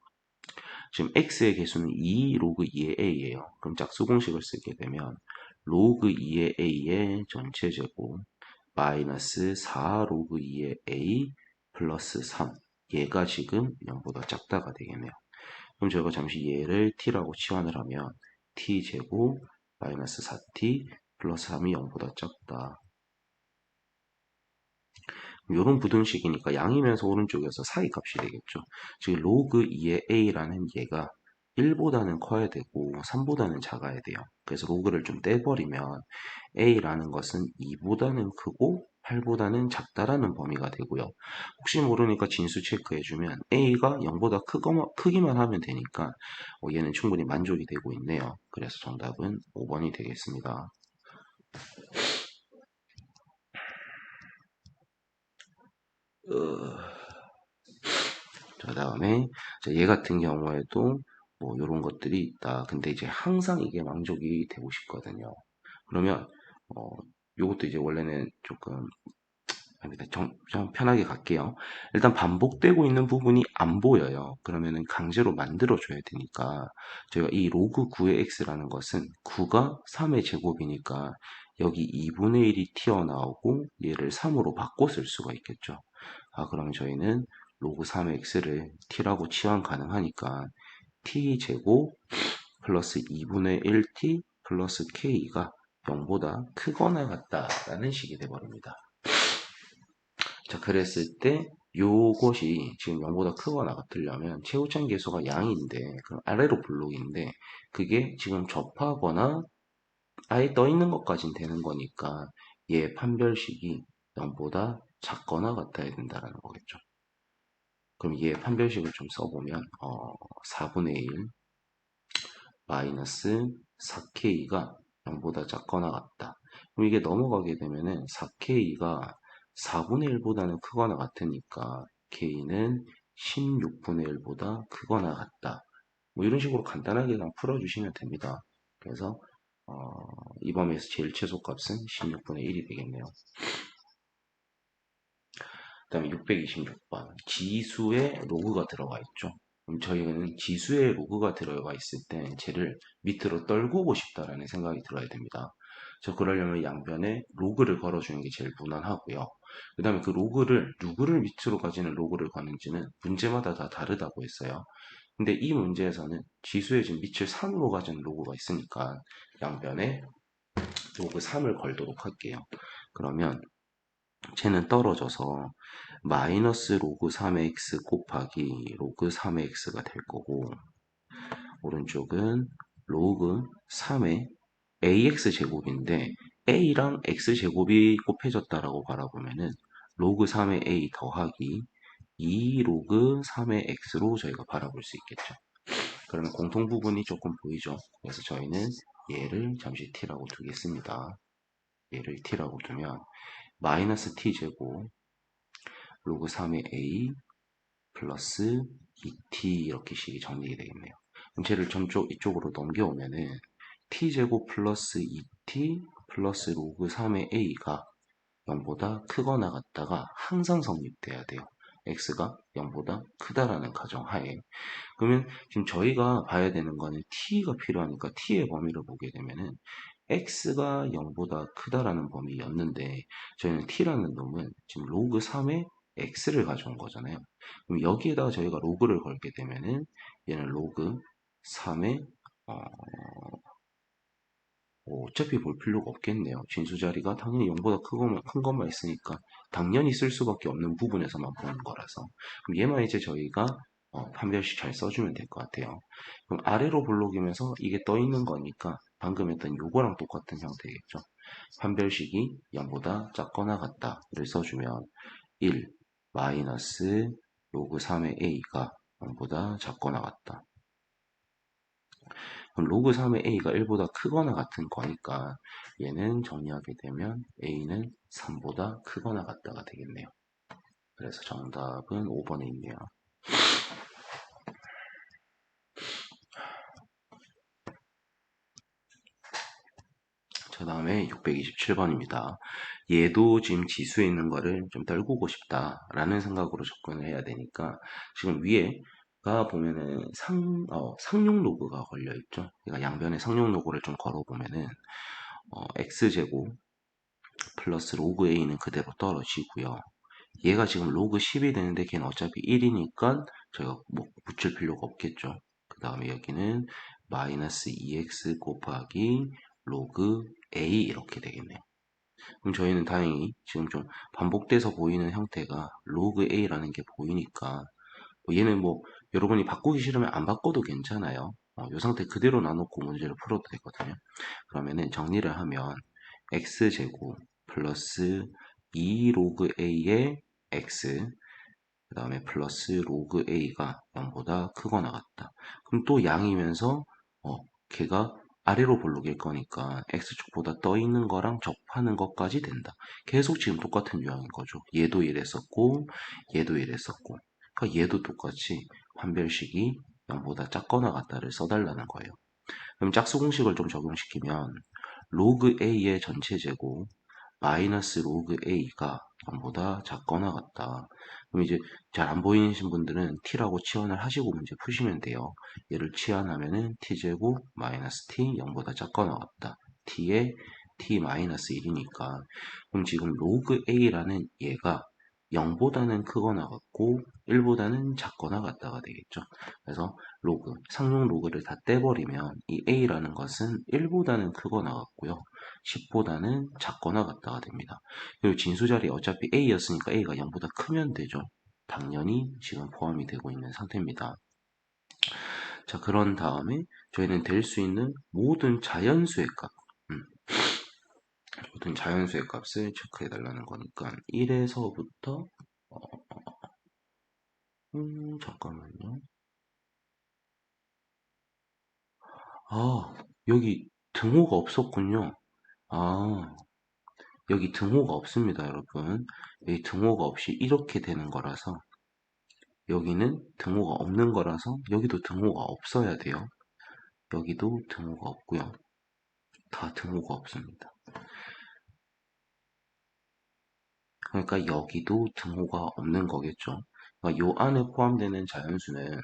지금 x의 개수는 2 로그 2의 a예요. 그럼 짝수 공식을 쓰게 되면 로그 2의 a의 전체 제곱 마이너스 4 로그 2의 a 플러스 3 얘가 지금 0보다 작다가 되겠네요. 그럼 제가 잠시 얘를 t라고 치환을 하면 t 제곱 마이너스 4t 플러스 3이 0보다 작다. 이런 부등식이니까 양이면서 오른쪽에서 사이값이 되겠죠. 즉 로그 2의 a라는 얘가 1보다는 커야 되고 3보다는 작아야 돼요. 그래서 로그를 좀 떼버리면 a라는 것은 2보다는 크고 8보다는 작다라는 범위가 되고요. 혹시 모르니까 진수 체크해주면 a가 0보다 크기만 하면 되니까 얘는 충분히 만족이 되고 있네요. 그래서 정답은 5번이 되겠습니다. 그 다음에 얘 같은 경우에도 뭐 이런 것들이 있다. 근데 이제 항상 이게 만족이 되고 싶거든요. 그러면 요것도 이제 원래는 조금 좀 편하게 갈게요. 일단 반복되고 있는 부분이 안 보여요. 그러면은 강제로 만들어줘야 되니까 저희가 이 로그 9의 x라는 것은 9가 3의 제곱이니까 여기 2분의 1이 튀어나오고 얘를 3으로 바꿔 쓸 수가 있겠죠. 그러면 저희는 로그 3의 x를 t라고 치환 가능하니까 t제곱 플러스 2분의 1t 플러스 k가 0보다 크거나 같다라는 식이 돼버립니다. 자, 그랬을 때 요것이 지금 0보다 크거나 같으려면 최우찬 계수가 양인데 그럼 아래로 블록인데 그게 지금 접하거나 아예 떠 있는 것까진 되는 거니까 얘 판별식이 0보다 작거나 같아야 된다는 거겠죠. 그럼 얘 판별식을 좀 써보면 4분의 1 마이너스 4k가 0보다 작거나 같다. 그럼 이게 넘어가게 되면은 4k가 4분의 1보다는 크거나 같으니까 k는 16분의 1보다 크거나 같다. 뭐 이런 식으로 간단하게 그냥 풀어주시면 됩니다. 그래서 이 범위에서 제일 최소값은 16분의 1이 되겠네요. 그 다음에 626번 지수에 로그가 들어가 있죠. 그럼 저희는 지수에 로그가 들어가 있을 때 쟤를 밑으로 떨구고 싶다라는 생각이 들어야 됩니다. 그러려면 양변에 로그를 걸어주는 게 제일 무난하고요. 그 다음에 그 로그를 누구를 밑으로 가지는 로그를 거는지는 문제마다 다 다르다고 했어요. 근데 이 문제에서는 지수에 지금 밑을 3으로 가지는 로그가 있으니까 양변에 로그 3을 걸도록 할게요. 그러면 쟤는 떨어져서 마이너스 로그 3의 x 곱하기 로그 3의 x가 될 거고, 오른쪽은 로그 3의 ax 제곱인데 a랑 x 제곱이 곱해졌다라고 바라보면은 로그 3의 a 더하기 2 로그 3의 x로 저희가 바라볼 수 있겠죠. 그러면 공통 부분이 조금 보이죠. 그래서 저희는 얘를 잠시 t라고 두겠습니다. 얘를 t라고 두면 마이너스 t 제곱 로그 3의 a 플러스 2t 이렇게 식이 정리가 되겠네요. 그럼 쟤를 이쪽으로 넘겨오면은 t제곱 플러스 2t 플러스 로그 3의 a가 0보다 크거나 같다가 항상 성립돼야 돼요. x가 0보다 크다라는 가정하에. 그러면 지금 저희가 봐야 되는 거는 t가 필요하니까 t의 범위를 보게 되면은 x가 0보다 크다라는 범위였는데 저희는 t라는 놈은 지금 로그 3의 x를 가져온 거잖아요. 그럼 여기에다가 저희가 로그를 걸게 되면은 얘는 로그 3의 어차피 볼 필요가 없겠네요. 진수 자리가 당연히 0보다 큰 것만 있으니까 당연히 쓸 수밖에 없는 부분에서만 보는 거라서 그럼 얘만 이제 저희가 판별식 잘 써주면 될 것 같아요. 그럼 아래로 볼록이면서 이게 떠 있는 거니까 방금 했던 요거랑 똑같은 형태겠죠. 판별식이 0보다 작거나 같다를 써주면 1 마이너스 로그 3의 a가 0보다 작거나 같다. 그럼 로그 3의 a가 1보다 크거나 같은 거니까 얘는 정리하게 되면 a는 3보다 크거나 같다가 되겠네요. 그래서 정답은 5번에 있네요. 그 다음에 627번입니다. 얘도 지금 지수에 있는 거를 좀 떨구고 싶다라는 생각으로 접근을 해야 되니까 지금 위에가 보면은 상용 로그가 걸려 있죠. 그러니까 양변에 상용 로그를 좀 걸어 보면은 x제곱 플러스 로그 a는 그대로 떨어지고요. 얘가 지금 로그 10이 되는데 걔는 어차피 1이니까 저희가 뭐 붙일 필요가 없겠죠. 그 다음에 여기는 마이너스 2x 곱하기 로그 a 이렇게 되겠네요. 그럼 저희는 다행히 지금 좀 반복돼서 보이는 형태가 로그 a라는 게 보이니까 얘는 뭐 여러분이 바꾸기 싫으면 안 바꿔도 괜찮아요. 이 상태 그대로 놔놓고 문제를 풀어도 되거든요. 그러면은 정리를 하면 x제곱 플러스 2 로그 a의 x 그 다음에 플러스 로그 a가 0보다 크거나 같다. 그럼 또 양이면서 걔가 아래로 볼록일 거니까 x축보다 떠 있는 거랑 접하는 것까지 된다. 계속 지금 똑같은 유형인 거죠. 얘도 이랬었고 얘도 이랬었고 그러니까 얘도 똑같이 판별식이 0보다 작거나 같다를 써달라는 거예요. 그럼 짝수 공식을 좀 적용시키면 로그 a의 전체 제곱 마이너스 로그 a가 0보다 작거나 같다. 그럼 이제 잘 안 보이신 분들은 t라고 치환을 하시고 문제 푸시면 돼요. 얘를 치환하면은 t제곱 마이너스 t 0보다 작거나 같다. t에 t 마이너스 1이니까 그럼 지금 로그 a라는 얘가 0보다는 크거나 같고 1보다는 작거나 같다가 되겠죠. 그래서 로그, 상용 로그를 다 떼버리면 이 a라는 것은 1보다는 크거나 같고요. 10보다는 작거나 같다가 됩니다. 그리고 진수자리 어차피 a였으니까 a가 0보다 크면 되죠. 당연히 지금 포함이 되고 있는 상태입니다. 자, 그런 다음에 저희는 될 수 있는 모든 자연수의 값, 모든 자연수의 값을 체크해 달라는 거니까 1에서부터 잠깐만요. 아, 여기 등호가 없었군요. 아, 여기 등호가 없습니다, 여러분. 여기 등호가 없이 이렇게 되는 거라서 여기는 등호가 없는 거라서 여기도 등호가 없어야 돼요. 여기도 등호가 없고요. 다 등호가 없습니다. 그러니까 여기도 등호가 없는 거겠죠. 그러니까 요 안에 포함되는 자연수는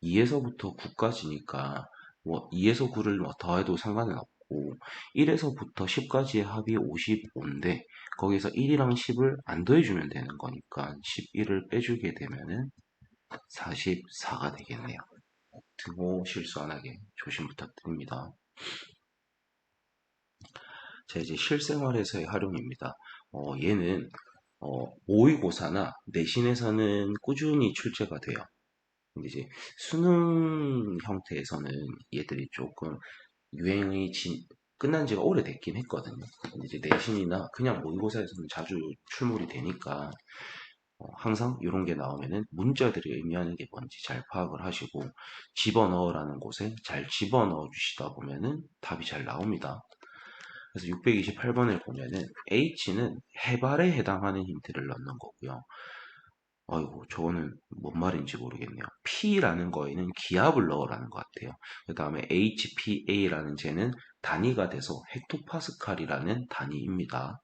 2에서부터 9까지니까 뭐 2에서 9를 뭐 더해도 상관은 없고 1에서부터 10까지의 합이 55인데 거기서 1이랑 10을 안 더해주면 되는 거니까 11을 빼주게 되면은 44가 되겠네요. 등호 실수 안 하게 조심 부탁드립니다. 자, 이제 실생활에서의 활용입니다. 얘는 모의고사나 내신에서는 꾸준히 출제가 돼요. 근데 이제 수능 형태에서는 얘들이 조금 유행이 끝난 지가 오래됐긴 했거든요. 근데 이제 내신이나 그냥 모의고사에서는 자주 출몰이 되니까 항상 이런 게 나오면은 문자들이 의미하는 게 뭔지 잘 파악을 하시고 집어넣으라는 곳에 잘 집어넣어 주시다 보면은 답이 잘 나옵니다. 그래서 628번을 보면은 H는 해발에 해당하는 힌트를 넣는 거고요. 아이고, 저거는 뭔 말인지 모르겠네요. P라는 거에는 기압을 넣으라는 것 같아요. 그 다음에 HPA라는 쟤는 단위가 돼서 헥토파스칼이라는 단위입니다.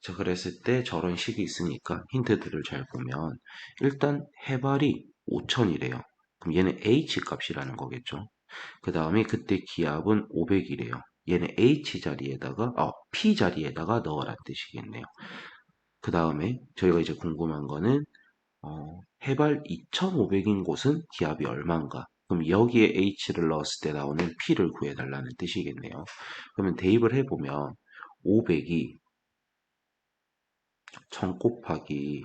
자, 그랬을 때 저런 식이 있으니까 힌트들을 잘 보면 일단 해발이 5000이래요. 그럼 얘는 H 값이라는 거겠죠. 그 다음에 그때 기압은 500이래요. 얘는 H 자리에다가, P 자리에다가 넣으란 뜻이겠네요. 그 다음에 저희가 이제 궁금한 거는 해발 2500인 곳은 기압이 얼마인가? 그럼 여기에 H를 넣었을 때 나오는 P를 구해달라는 뜻이겠네요. 그러면 대입을 해보면 500이 1000 곱하기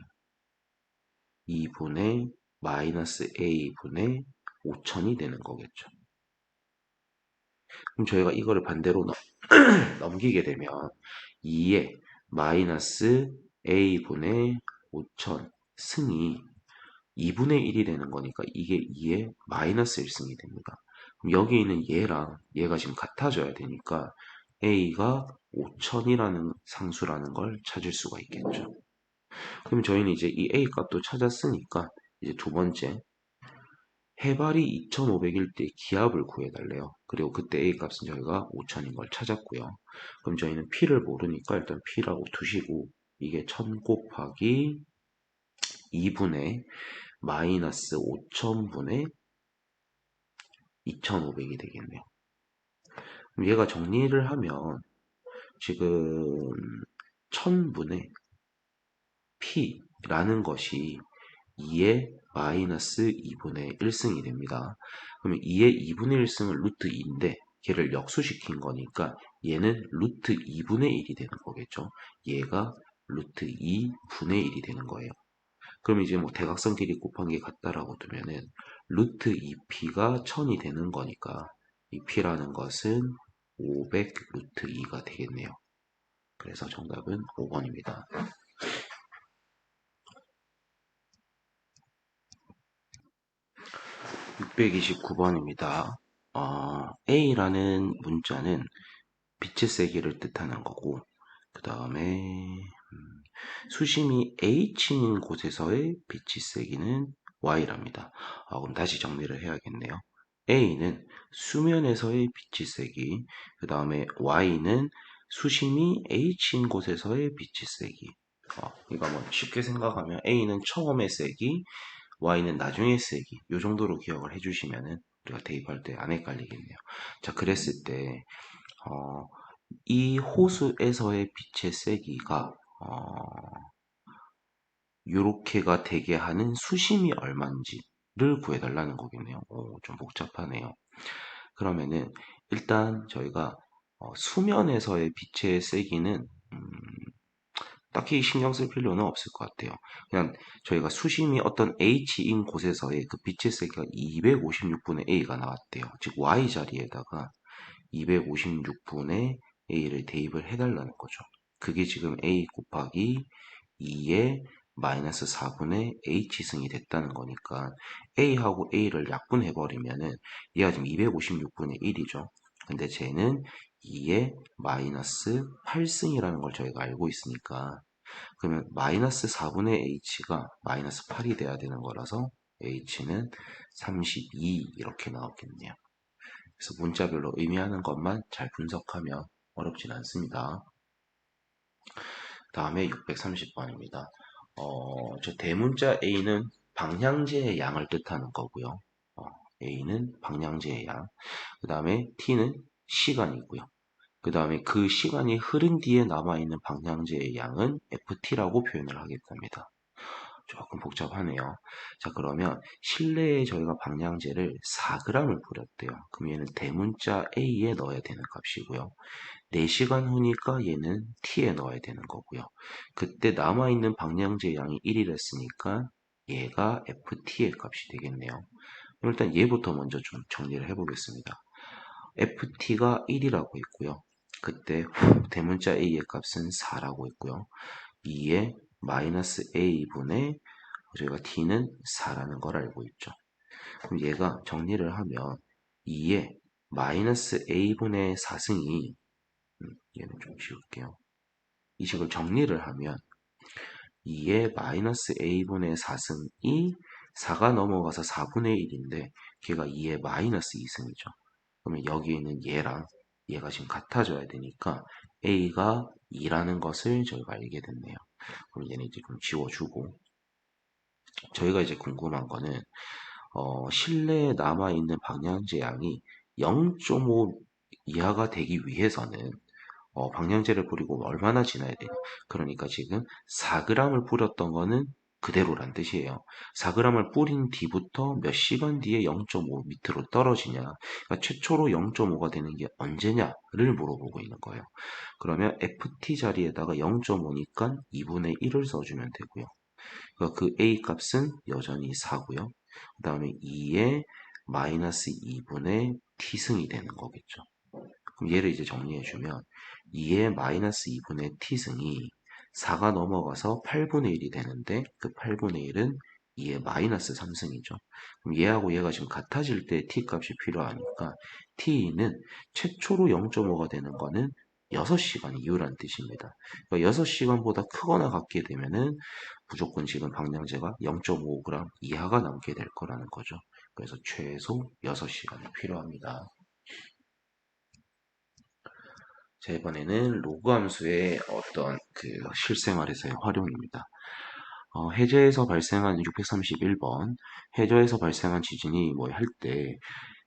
2분의 마이너스 A분의 5000이 되는 거겠죠. 그럼 저희가 이거를 반대로 넘기게 되면 2에 마이너스 A분의 5000 승이 2분의 1이 되는 거니까 이게 2의 마이너스 1승이 됩니다. 그럼 여기 있는 얘랑 얘가 지금 같아져야 되니까 A가 5000이라는 상수라는 걸 찾을 수가 있겠죠. 그럼 저희는 이제 이 A 값도 찾았으니까 이제 두 번째 해발이 2500일 때 기압을 구해달래요. 그리고 그때 A 값은 저희가 5000인 걸 찾았고요. 그럼 저희는 P를 모르니까 일단 P라고 두시고 이게 1000 곱하기 2분의 마이너스 5000분의 2500이 되겠네요. 그럼 얘가 정리를 하면 지금 1000분의 P라는 것이 2의 마이너스 2분의 1승이 됩니다. 그러면 2의 2분의 1승은 루트 2인데 걔를 역수시킨 거니까 얘는 루트 2분의 1이 되는 거겠죠. 얘가 루트 2분의 1이 되는 거예요. 그럼 이제 뭐 대각선 길이 곱한 게 같다라고 두면은 루트 2p가 1000이 되는 거니까 이 p라는 것은 500 루트 2가 되겠네요. 그래서 정답은 5번입니다. 629번입니다. A라는 문자는 빛의 세기를 뜻하는 거고, 그 다음에 수심이 H인 곳에서의 빛의 세기는 Y랍니다. 그럼 다시 정리를 해야겠네요. A는 수면에서의 빛의 세기, 그 다음에 Y는 수심이 H인 곳에서의 빛의 세기. 이거 한번 쉽게 생각하면 A는 처음의 세기, Y는 나중에 세기. 이 정도로 기억을 해주시면은 우리가 대입할 때 안 헷갈리겠네요. 자, 그랬을 때 이 호수에서의 빛의 세기가 요렇게가 되게 하는 수심이 얼마인지를 구해달라는 거겠네요. 좀 복잡하네요. 그러면은 일단 저희가 수면에서의 빛의 세기는 딱히 신경 쓸 필요는 없을 것 같아요. 그냥 저희가 수심이 어떤 h인 곳에서의 그 빛의 세기가 256분의 a가 나왔대요. 즉 y 자리에다가 256분의 a를 대입을 해달라는 거죠. 그게 지금 a 곱하기 2의 마이너스 4분의 h승이 됐다는 거니까 a하고 a를 약분해버리면은 얘가 지금 256분의 1이죠. 근데 쟤는 2의 마이너스 8승이라는 걸 저희가 알고 있으니까 그러면 마이너스 4분의 h가 마이너스 8이 돼야 되는 거라서 h는 32 이렇게 나오겠네요. 그래서 문자별로 의미하는 것만 잘 분석하면 어렵진 않습니다. 다음에 630번입니다. 저 대문자 A는 방향제의 양을 뜻하는 거고요. A는 방향제의 양. 그 다음에 T는 시간이고요. 그 다음에 그 시간이 흐른 뒤에 남아있는 방향제의 양은 FT라고 표현을 하겠답니다. 조금 복잡하네요. 자, 그러면 실내에 저희가 방향제를 4g을 뿌렸대요. 그럼 얘는 대문자 A에 넣어야 되는 값이고요. 4시간 후니까 얘는 t에 넣어야 되는 거고요. 그때 남아있는 방향제 양이 1이랬으니까 얘가 ft의 값이 되겠네요. 그럼 일단 얘부터 먼저 좀 정리를 해보겠습니다. ft가 1이라고 했고요. 그때 대문자 a의 값은 4라고 했고요. 2에 마이너스 a분의 저희가 t는 4라는 걸 알고 있죠. 그럼 얘가 정리를 하면 2에 마이너스 a분의 4승이 얘는 좀 지울게요. 이 식을 정리를 하면 2의 마이너스 a분의 4승이 4가 넘어가서 4분의 1인데 걔가 2의 마이너스 2승이죠. 그러면 여기 있는 얘랑 얘가 지금 같아져야 되니까 a가 2라는 것을 저희가 알게 됐네요. 그럼 얘는 이제 좀 지워주고 저희가 이제 궁금한 거는 실내에 남아있는 방향제 양이 0.5 이하가 되기 위해서는 방향제를 뿌리고 얼마나 지나야 되냐. 그러니까 지금 4g을 뿌렸던 거는 그대로란 뜻이에요. 4g을 뿌린 뒤부터 몇 시간 뒤에 0.5 밑으로 떨어지냐. 그러니까 최초로 0.5가 되는 게 언제냐를 물어보고 있는 거예요. 그러면 ft 자리에다가 0.5니까 2분의 1을 써주면 되고요. 그러니까 그 a 값은 여전히 4고요. 그 다음에 2의 마이너스 2분의 t승이 되는 거겠죠. 그럼 얘를 이제 정리해주면 2의 마이너스 2분의 t승이 4가 넘어가서 8분의 1이 되는데 그 8분의 1은 2의 마이너스 3승이죠. 그럼 얘하고 얘가 지금 같아질 때 t 값이 필요하니까 t는 최초로 0.5가 되는 거는 6시간 이후란 뜻입니다. 그러니까 6시간보다 크거나 같게 되면은 무조건 지금 방향제가 0.5g 이하가 남게 될 거라는 거죠. 그래서 최소 6시간이 필요합니다. 자, 이번에는 로그 함수의 어떤 그 실생활에서의 활용입니다. 해저에서 발생한 631번, 해저에서 발생한 지진이 뭐 할 때,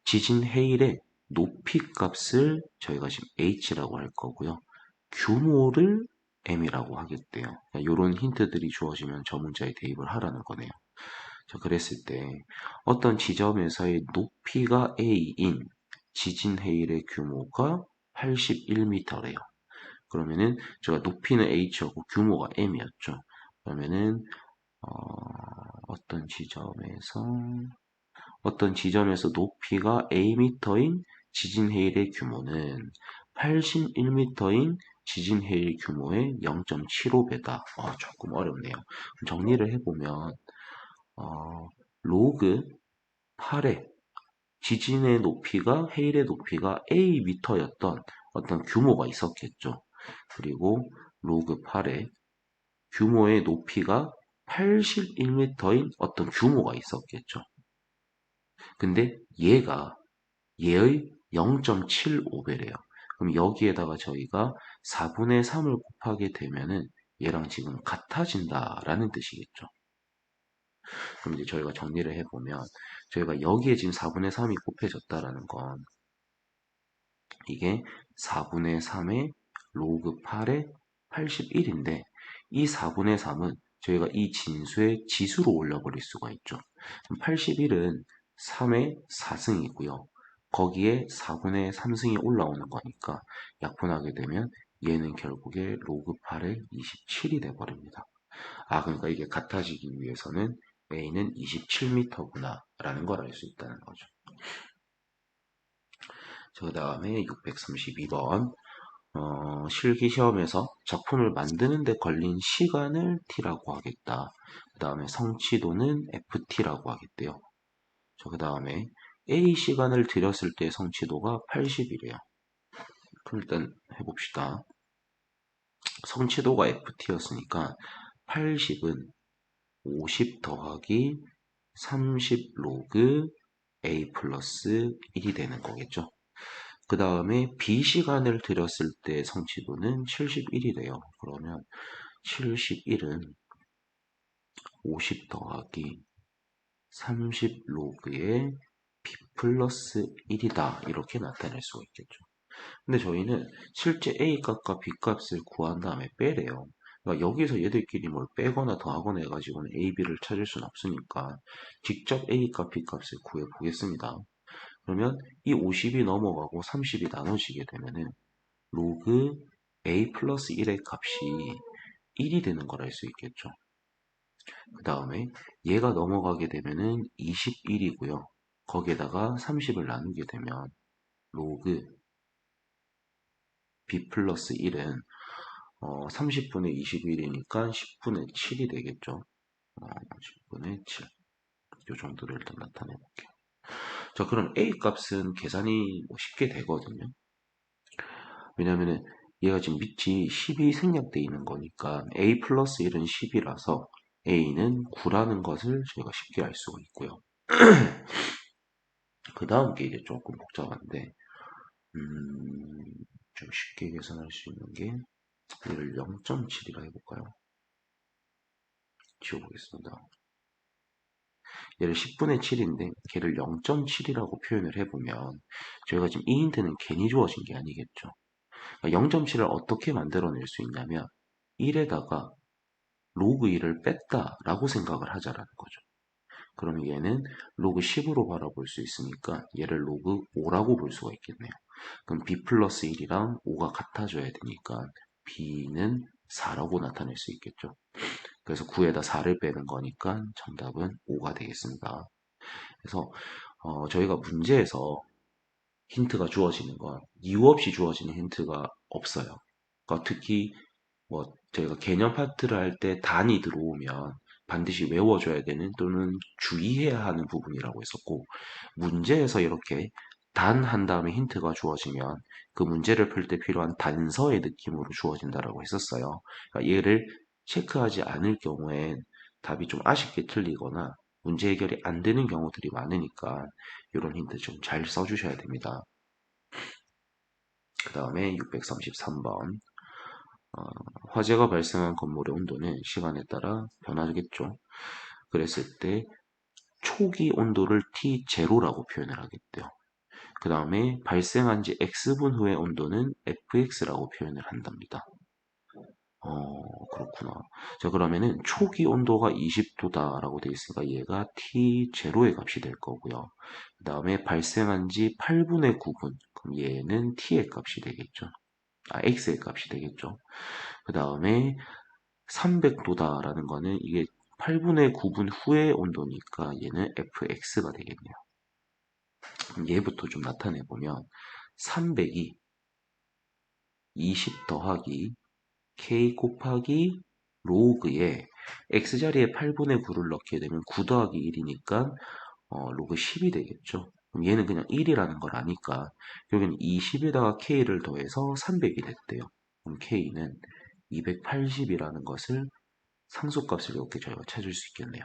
지진 해일의 높이 값을 저희가 지금 h라고 할 거고요. 규모를 m이라고 하겠대요. 이런 힌트들이 주어지면 저 문자에 대입을 하라는 거네요. 자, 그랬을 때 어떤 지점에서의 높이가 a인 지진 해일의 규모가 81m래요. 그러면은 제가 높이는 h였고 규모가 m이었죠. 그러면은 어떤 지점에서 높이가 am인 지진 해일의 규모는 81m인 지진 해일 규모의 0.75배다. 조금 어렵네요. 정리를 해보면 로그 8의 지진의 높이가 해일의 높이가 am였던 어떤 규모가 있었겠죠. 그리고 로그 8의 규모의 높이가 81m인 어떤 규모가 있었겠죠. 근데 얘의 0.75배래요. 그럼 여기에다가 저희가 4분의 3을 곱하게 되면은 얘랑 지금 같아진다라는 뜻이겠죠. 그럼 이제 저희가 정리를 해보면 저희가 여기에 지금 4분의 3이 곱해졌다라는 건 이게 4분의 3의 로그 8의 81인데 이 4분의 3은 저희가 이 진수의 지수로 올려버릴 수가 있죠. 81은 3의 4승이고요. 거기에 4분의 3승이 올라오는 거니까 약분하게 되면 얘는 결국에 로그 8의 27이 돼버립니다. 그러니까 이게 같아지기 위해서는 A는 27m구나 라는 걸 알 수 있다는 거죠. 그 다음에 632번 실기시험에서 작품을 만드는 데 걸린 시간을 t라고 하겠다. 그 다음에 성취도는 ft라고 하겠대요. 그 다음에 a 시간을 들였을 때 성취도가 80이래요. 그럼 일단 해봅시다. 성취도가 ft였으니까 80은 50 더하기 30 로그 a 플러스 1이 되는 거겠죠. 그 다음에 B시간을 들였을 때 성취도는 71이래요. 그러면 71은 50 더하기 30 로그의 B 플러스 1이다. 이렇게 나타낼 수가 있겠죠. 근데 저희는 실제 A 값과 B 값을 구한 다음에 빼래요. 그러니까 여기서 얘들끼리 뭘 빼거나 더하거나 해가지고는 A, B를 찾을 수는 없으니까 직접 A 값, B 값을 구해 보겠습니다. 그러면 이 50이 넘어가고 30이 나눠지게 되면은 로그 a 플러스 1의 값이 1이 되는 걸 알 수 있겠죠. 그 다음에 얘가 넘어가게 되면은 21이고요. 거기에다가 30을 나누게 되면 로그 b 플러스 1은 30분의 21이니까 10분의 7이 되겠죠. 10분의 7. 이 정도를 일단 나타내 볼게요. 자, 그럼 A 값은 계산이 쉽게 되거든요. 왜냐면은 얘가 지금 밑이 10이 생략되어 있는 거니까 A 플러스 1은 10이라서 A는 9라는 것을 저희가 쉽게 알 수가 있고요. 그 다음 게 이제 조금 복잡한데, 좀 쉽게 계산할 수 있는 게 얘를 0.7이라 해볼까요? 지워보겠습니다. 얘를 10분의 7인데 걔를 0.7이라고 표현을 해보면 저희가 지금 이 힌트는 괜히 주어진 게 아니겠죠. 0.7을 어떻게 만들어낼 수 있냐면 1에다가 로그 1을 뺐다라고 생각을 하자라는 거죠. 그러면 얘는 로그 10으로 바라볼 수 있으니까 얘를 로그 5라고 볼 수가 있겠네요. 그럼 b 플러스 1이랑 5가 같아져야 되니까 b는 4라고 나타낼 수 있겠죠. 그래서 9에다 4를 빼는 거니까 정답은 5가 되겠습니다. 그래서 저희가 문제에서 힌트가 주어지는 건 이유 없이 주어지는 힌트가 없어요. 그러니까 특히 뭐 저희가 개념 파트를 할 때 단이 들어오면 반드시 외워줘야 되는 또는 주의해야 하는 부분이라고 했었고 문제에서 이렇게 단 한 다음에 힌트가 주어지면 그 문제를 풀 때 필요한 단서의 느낌으로 주어진다라고 했었어요. 그러니까 얘를 체크하지 않을 경우엔 답이 좀 아쉽게 틀리거나 문제 해결이 안 되는 경우들이 많으니까 이런 힌트 좀 잘 써주셔야 됩니다. 그 다음에 633번 화재가 발생한 건물의 온도는 시간에 따라 변하겠죠. 그랬을 때 초기 온도를 T0라고 표현을 하겠대요. 그 다음에 발생한 지 X분 후의 온도는 Fx라고 표현을 한답니다. 그렇구나. 자, 그러면은 초기 온도가 20도다라고 되어 있으니까 얘가 T0의 값이 될 거고요. 그 다음에 발생한 지 8분의 9분. 그럼 얘는 T의 값이 되겠죠. X의 값이 되겠죠. 그 다음에 300도다라는 거는 이게 8분의 9분 후의 온도니까 얘는 fx가 되겠네요. 그럼 얘부터 좀 나타내 보면 300이 20 더하기 k 곱하기 로그에 x자리에 8분의 9를 넣게 되면 9 더하기 1이니까 로그 10이 되겠죠. 그럼 얘는 그냥 1이라는 걸 아니까 여기는 20에다가 k를 더해서 300이 됐대요. 그럼 k는 280이라는 것을 상수값을 이렇게 저희가 찾을 수 있겠네요.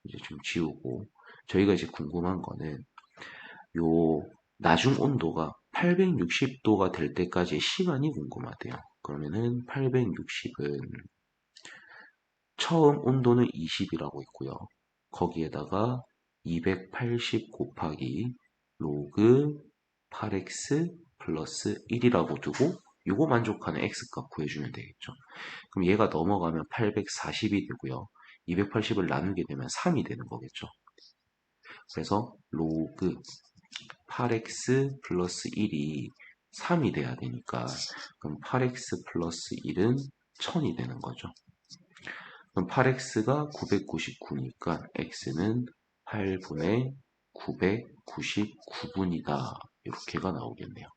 이제 좀 지우고 저희가 이제 궁금한 거는 요 나중 온도가 860도가 될 때까지의 시간이 궁금하대요. 그러면은 860은 처음 온도는 20이라고 있고요. 거기에다가 280 곱하기 로그 8x 플러스 1이라고 두고 요거 만족하는 x값 구해주면 되겠죠. 그럼 얘가 넘어가면 840이 되고요. 280을 나누게 되면 3이 되는 거겠죠. 그래서 로그 8x 플러스 1이 3이 돼야 되니까 그럼 8x 플러스 1은 1000이 되는 거죠. 그럼 8x가 999니까 x는 8분의 999분이다. 이렇게가 나오겠네요.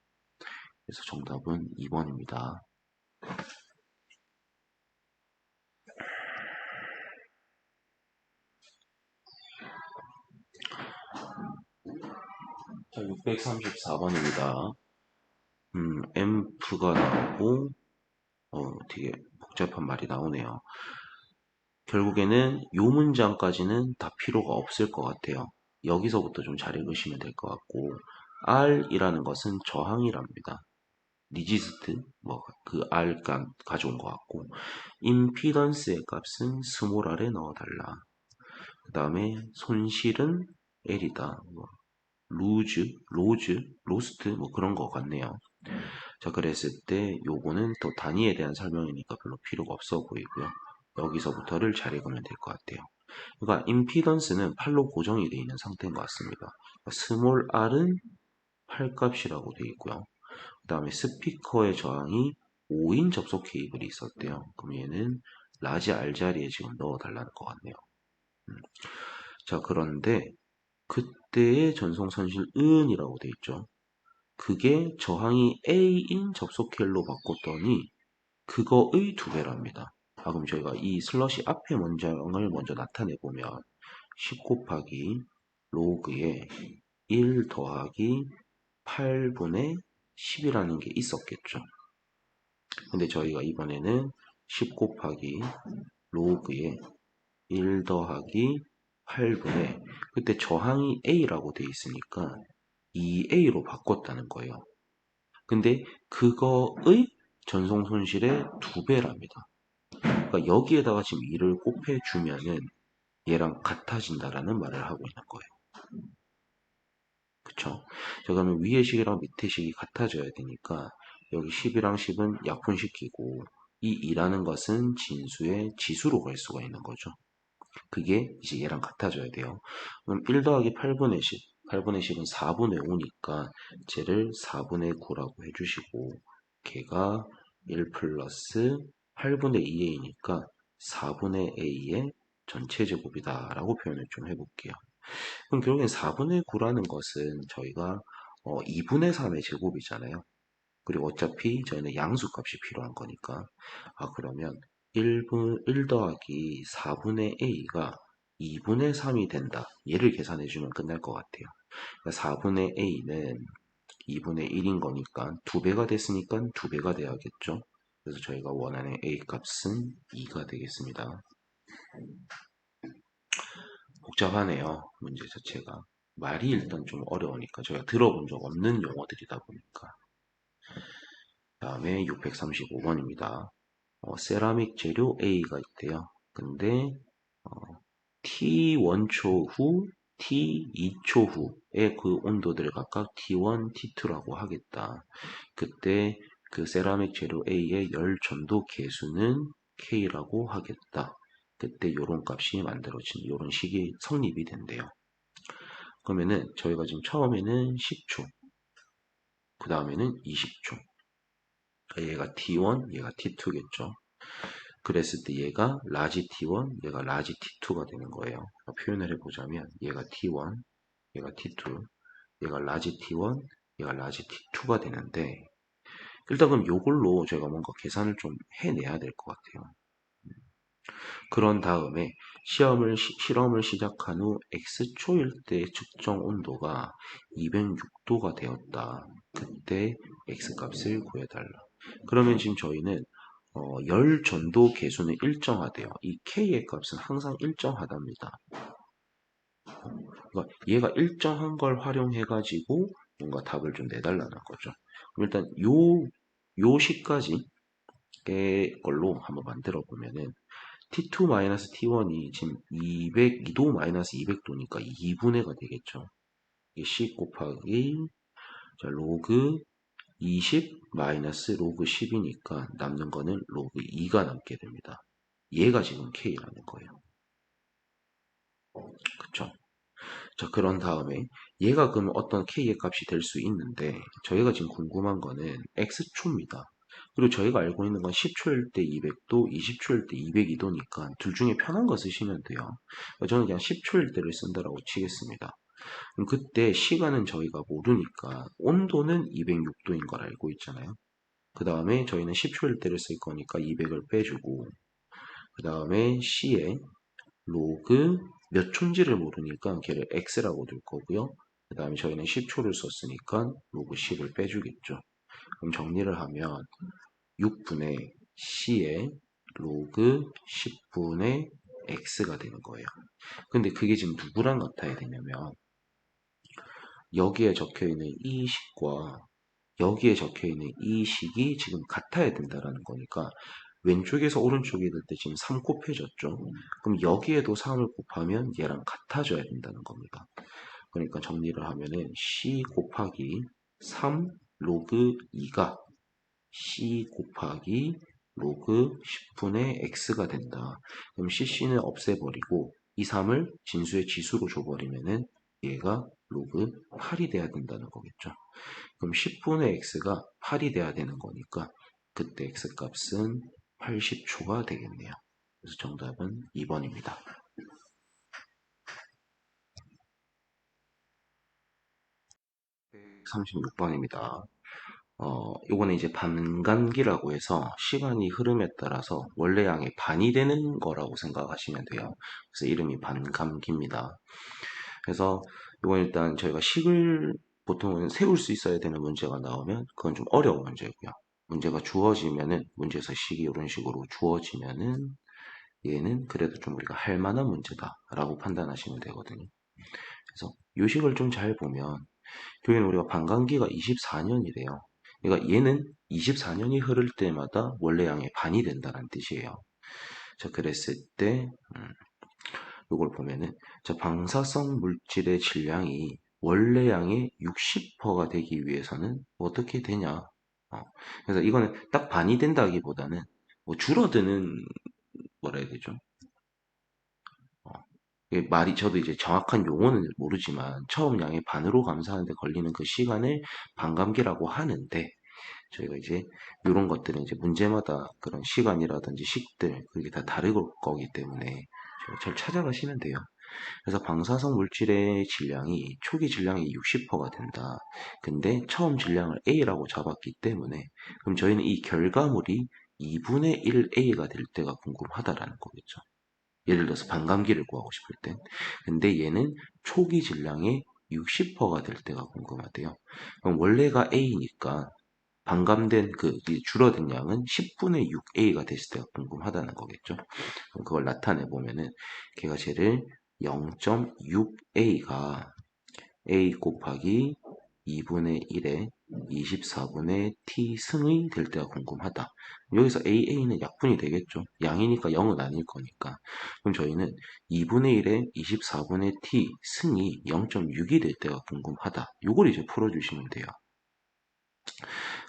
그래서 정답은 2번입니다. 자, 634번입니다. 앰프가 나오고, 되게 복잡한 말이 나오네요. 결국에는 요 문장까지는 다 필요가 없을 것 같아요. 여기서부터 좀 잘 읽으시면 될 것 같고, R이라는 것은 저항이랍니다. 리지스트, 그 R 가져온 것 같고, 임피던스의 값은 스몰 r에 넣어달라. 그 다음에 손실은 L이다. 로스트, 그런 것 같네요. 자, 그랬을 때 요거는 또 단위에 대한 설명이니까 별로 필요가 없어 보이고요. 여기서부터를 잘 읽으면 될 것 같아요. 그러니까 임피던스는 8로 고정이 되어 있는 상태인 것 같습니다. 스몰 r은 8 값이라고 되어 있고요. 그 다음에 스피커의 저항이 5인 접속 케이블이 있었대요. 그럼 얘는 라지 R 자리에 지금 넣어달라는 것 같네요. 자, 그런데 그때의 전송 선실 은이라고 돼 있죠. 그게 저항이 A인 접속 케이블로 바꿨더니 그거의 2배랍니다. 그럼 저희가 이 슬러시 앞에 문장을 먼저 나타내 보면 10 곱하기 로그에 1 더하기 8분의 10이라는 게 있었겠죠. 근데 저희가 이번에는 10 곱하기 로그에 1 더하기 8분의 그때 저항이 A라고 돼 있으니까 2A로 바꿨다는 거예요. 근데 그거의 전송 손실의 2배랍니다. 그러니까 여기에다가 지금 2를 곱해주면은 얘랑 같아진다라는 말을 하고 있는 거예요. 그쵸? 자, 그러면 위의 식이랑 밑의 식이 같아져야 되니까 여기 10이랑 10은 약분시키고 이 2라는 것은 진수의 지수로 갈 수가 있는 거죠. 그게 이제 얘랑 같아져야 돼요. 그럼 1 더하기 8분의 10, 8분의 10은 4분의 5니까 쟤를 4분의 9라고 해주시고 걔가 1 플러스 8분의 2a니까 4분의 a의 전체 제곱이다 라고 표현을 좀 해볼게요. 그럼 결국엔 4분의 9라는 것은 저희가 2분의 3의 제곱이잖아요. 그리고 어차피 저희는 양수값이 필요한 거니까 그러면 1 더하기 4분의 a가 2분의 3이 된다. 얘를 계산해주면 끝날 것 같아요. 그러니까 4분의 a는 2분의 1인 거니까 2배가 됐으니까 2배가 돼야겠죠. 그래서 저희가 원하는 a 값은 2가 되겠습니다. 복잡하네요. 문제 자체가. 말이 일단 좀 어려우니까 저희가 들어본 적 없는 용어들이다 보니까. 다음에 635번입니다. 세라믹 재료 A가 있대요. 근데 T1초 후, T2초 후의 그 온도들을 각각 T1, T2라고 하겠다. 그때 그 세라믹 재료 A의 열 전도 계수는 K라고 하겠다. 그때 요런 값이 만들어진 요런 식이 성립이 된대요. 그러면은 저희가 지금 처음에는 10초, 그 다음에는 20초. 얘가 T1, 얘가 T2겠죠. 그랬을 때 얘가 라지 T1, 얘가 라지 T2가 되는 거예요. 표현을 해보자면 얘가 T1, 얘가 T2, 얘가 라지 T1, 얘가 라지 T2가 되는데 일단 그럼 요걸로 제가 뭔가 계산을 좀 해내야 될 것 같아요. 그런 다음에 실험을 시작한 후 X초일 때 측정 온도가 206도가 되었다. 그때 X값을 구해달라. 그러면 지금 저희는 열 전도 계수는 일정하대요. 이 K의 값은 항상 일정하답니다. 그러니까 얘가 일정한 걸 활용해가지고 뭔가 답을 좀 내달라는 거죠. 그럼 일단 요 식까지 걸로 한번 만들어 보면은 T2-T1이 지금 202도-200도니까 2분의가 되겠죠. 이게 10 곱하기 자, 로그 20 마이너스 로그 10이니까 남는 거는 로그 2가 남게 됩니다. 얘가 지금 K라는 거예요. 그쵸? 자, 그런 다음에 얘가 그럼 어떤 K의 값이 될 수 있는데 저희가 지금 궁금한 거는 X초입니다. 그리고 저희가 알고 있는 건 10초일 때 200도, 20초일 때 202도니까 둘 중에 편한 거 쓰시면 돼요. 저는 그냥 10초일 때를 쓴다라고 치겠습니다. 그럼 그때 시간은 저희가 모르니까 온도는 206도인 걸 알고 있잖아요. 그 다음에 저희는 10초일 때를 쓸 거니까 200을 빼주고 그 다음에 C에 로그 몇 초인지를 모르니까 걔를 X라고 둘 거고요. 그 다음에 저희는 10초를 썼으니까 로그 10을 빼주겠죠. 그럼 정리를 하면 6분의 C에 로그 10분의 X가 되는 거예요. 근데 그게 지금 누구랑 같아야 되냐면 여기에 적혀있는 이 식과 여기에 적혀있는 이 식이 지금 같아야 된다라는 거니까 왼쪽에서 오른쪽에 될 때 지금 3 곱해졌죠. 그럼 여기에도 3을 곱하면 얘랑 같아져야 된다는 겁니다. 그러니까 정리를 하면은 C 곱하기 3 로그 2가 C 곱하기 로그 10분의 X가 된다. 그럼 CC는 없애버리고 이 3을 진수의 지수로 줘버리면은 얘가 로그 8이 돼야 된다는 거겠죠. 그럼 10분의 x가 8이 돼야 되는 거니까 그때 x 값은 80초가 되겠네요. 그래서 정답은 2번입니다. 36번입니다. 요거는 이제 반감기라고 해서 시간이 흐름에 따라서 원래 양의 반이 되는 거라고 생각하시면 돼요. 그래서 이름이 반감기입니다. 그래서 이건 일단 저희가 식을 보통은 세울 수 있어야 되는 문제가 나오면 그건 좀 어려운 문제고요. 문제가 주어지면은 문제에서 식이 이런 식으로 주어지면은 얘는 그래도 좀 우리가 할 만한 문제다라고 판단하시면 되거든요. 그래서 요 식을 좀 잘 보면 교회는 우리가 반감기가 24년이래요. 그러니까 얘는 24년이 흐를 때마다 원래 양의 반이 된다는 뜻이에요. 자, 그랬을 때 이걸 보면은 자, 방사성 물질의 질량이 원래 양의 60%가 되기 위해서는 어떻게 되냐? 그래서 이거는 딱 반이 된다기보다는 뭐 줄어드는 뭐라 해야 되죠? 어, 이게 말이 저도 이제 정확한 용어는 모르지만 처음 양의 반으로 감사하는데 걸리는 그 시간을 반감기라고 하는데 저희가 이제 이런 것들은 이제 문제마다 그런 시간이라든지 식들 그게 다 다를 거기 때문에 잘 찾아가시면 돼요. 그래서 방사성 물질의 질량이 초기 질량이 60%가 된다. 근데 처음 질량을 A라고 잡았기 때문에 그럼 저희는 이 결과물이 2분의 1 A가 될 때가 궁금하다라는 거겠죠. 예를 들어서 반감기를 구하고 싶을 땐. 근데 얘는 초기 질량의 60%가 될 때가 궁금하대요. 그럼 원래가 A니까 반감된 줄어든 양은 10분의 6A가 됐을 때가 궁금하다는 거겠죠. 그럼 그걸 나타내 보면은 걔가 쟤를 0.6A가 A 곱하기 2분의 1에 24분의 t 승이 될 때가 궁금하다. 여기서 AA는 약분이 되겠죠. 양이니까 0은 아닐 거니까. 그럼 저희는 2분의 1에 24분의 t 승이 0.6이 될 때가 궁금하다. 이걸 이제 풀어주시면 돼요.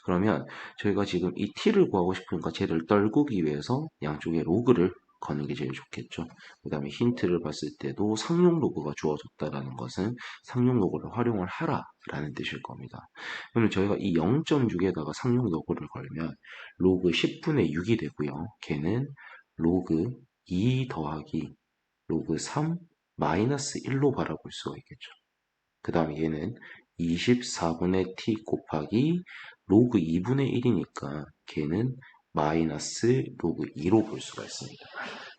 그러면 저희가 지금 이 t를 구하고 싶으니까 쟤를 떨구기 위해서 양쪽에 로그를 거는 게 제일 좋겠죠. 그 다음에 힌트를 봤을 때도 상용 로그가 주어졌다라는 것은 상용 로그를 활용을 하라 라는 뜻일 겁니다. 그러면 저희가 이 0.6에다가 상용 로그를 걸면 로그 10분의 6이 되고요. 걔는 로그 2 더하기 로그 3 마이너스 1로 바라볼 수가 있겠죠. 그 다음에 얘는 24분의 t 곱하기 로그 2분의 1이니까 걔는 마이너스 로그 2로 볼 수가 있습니다.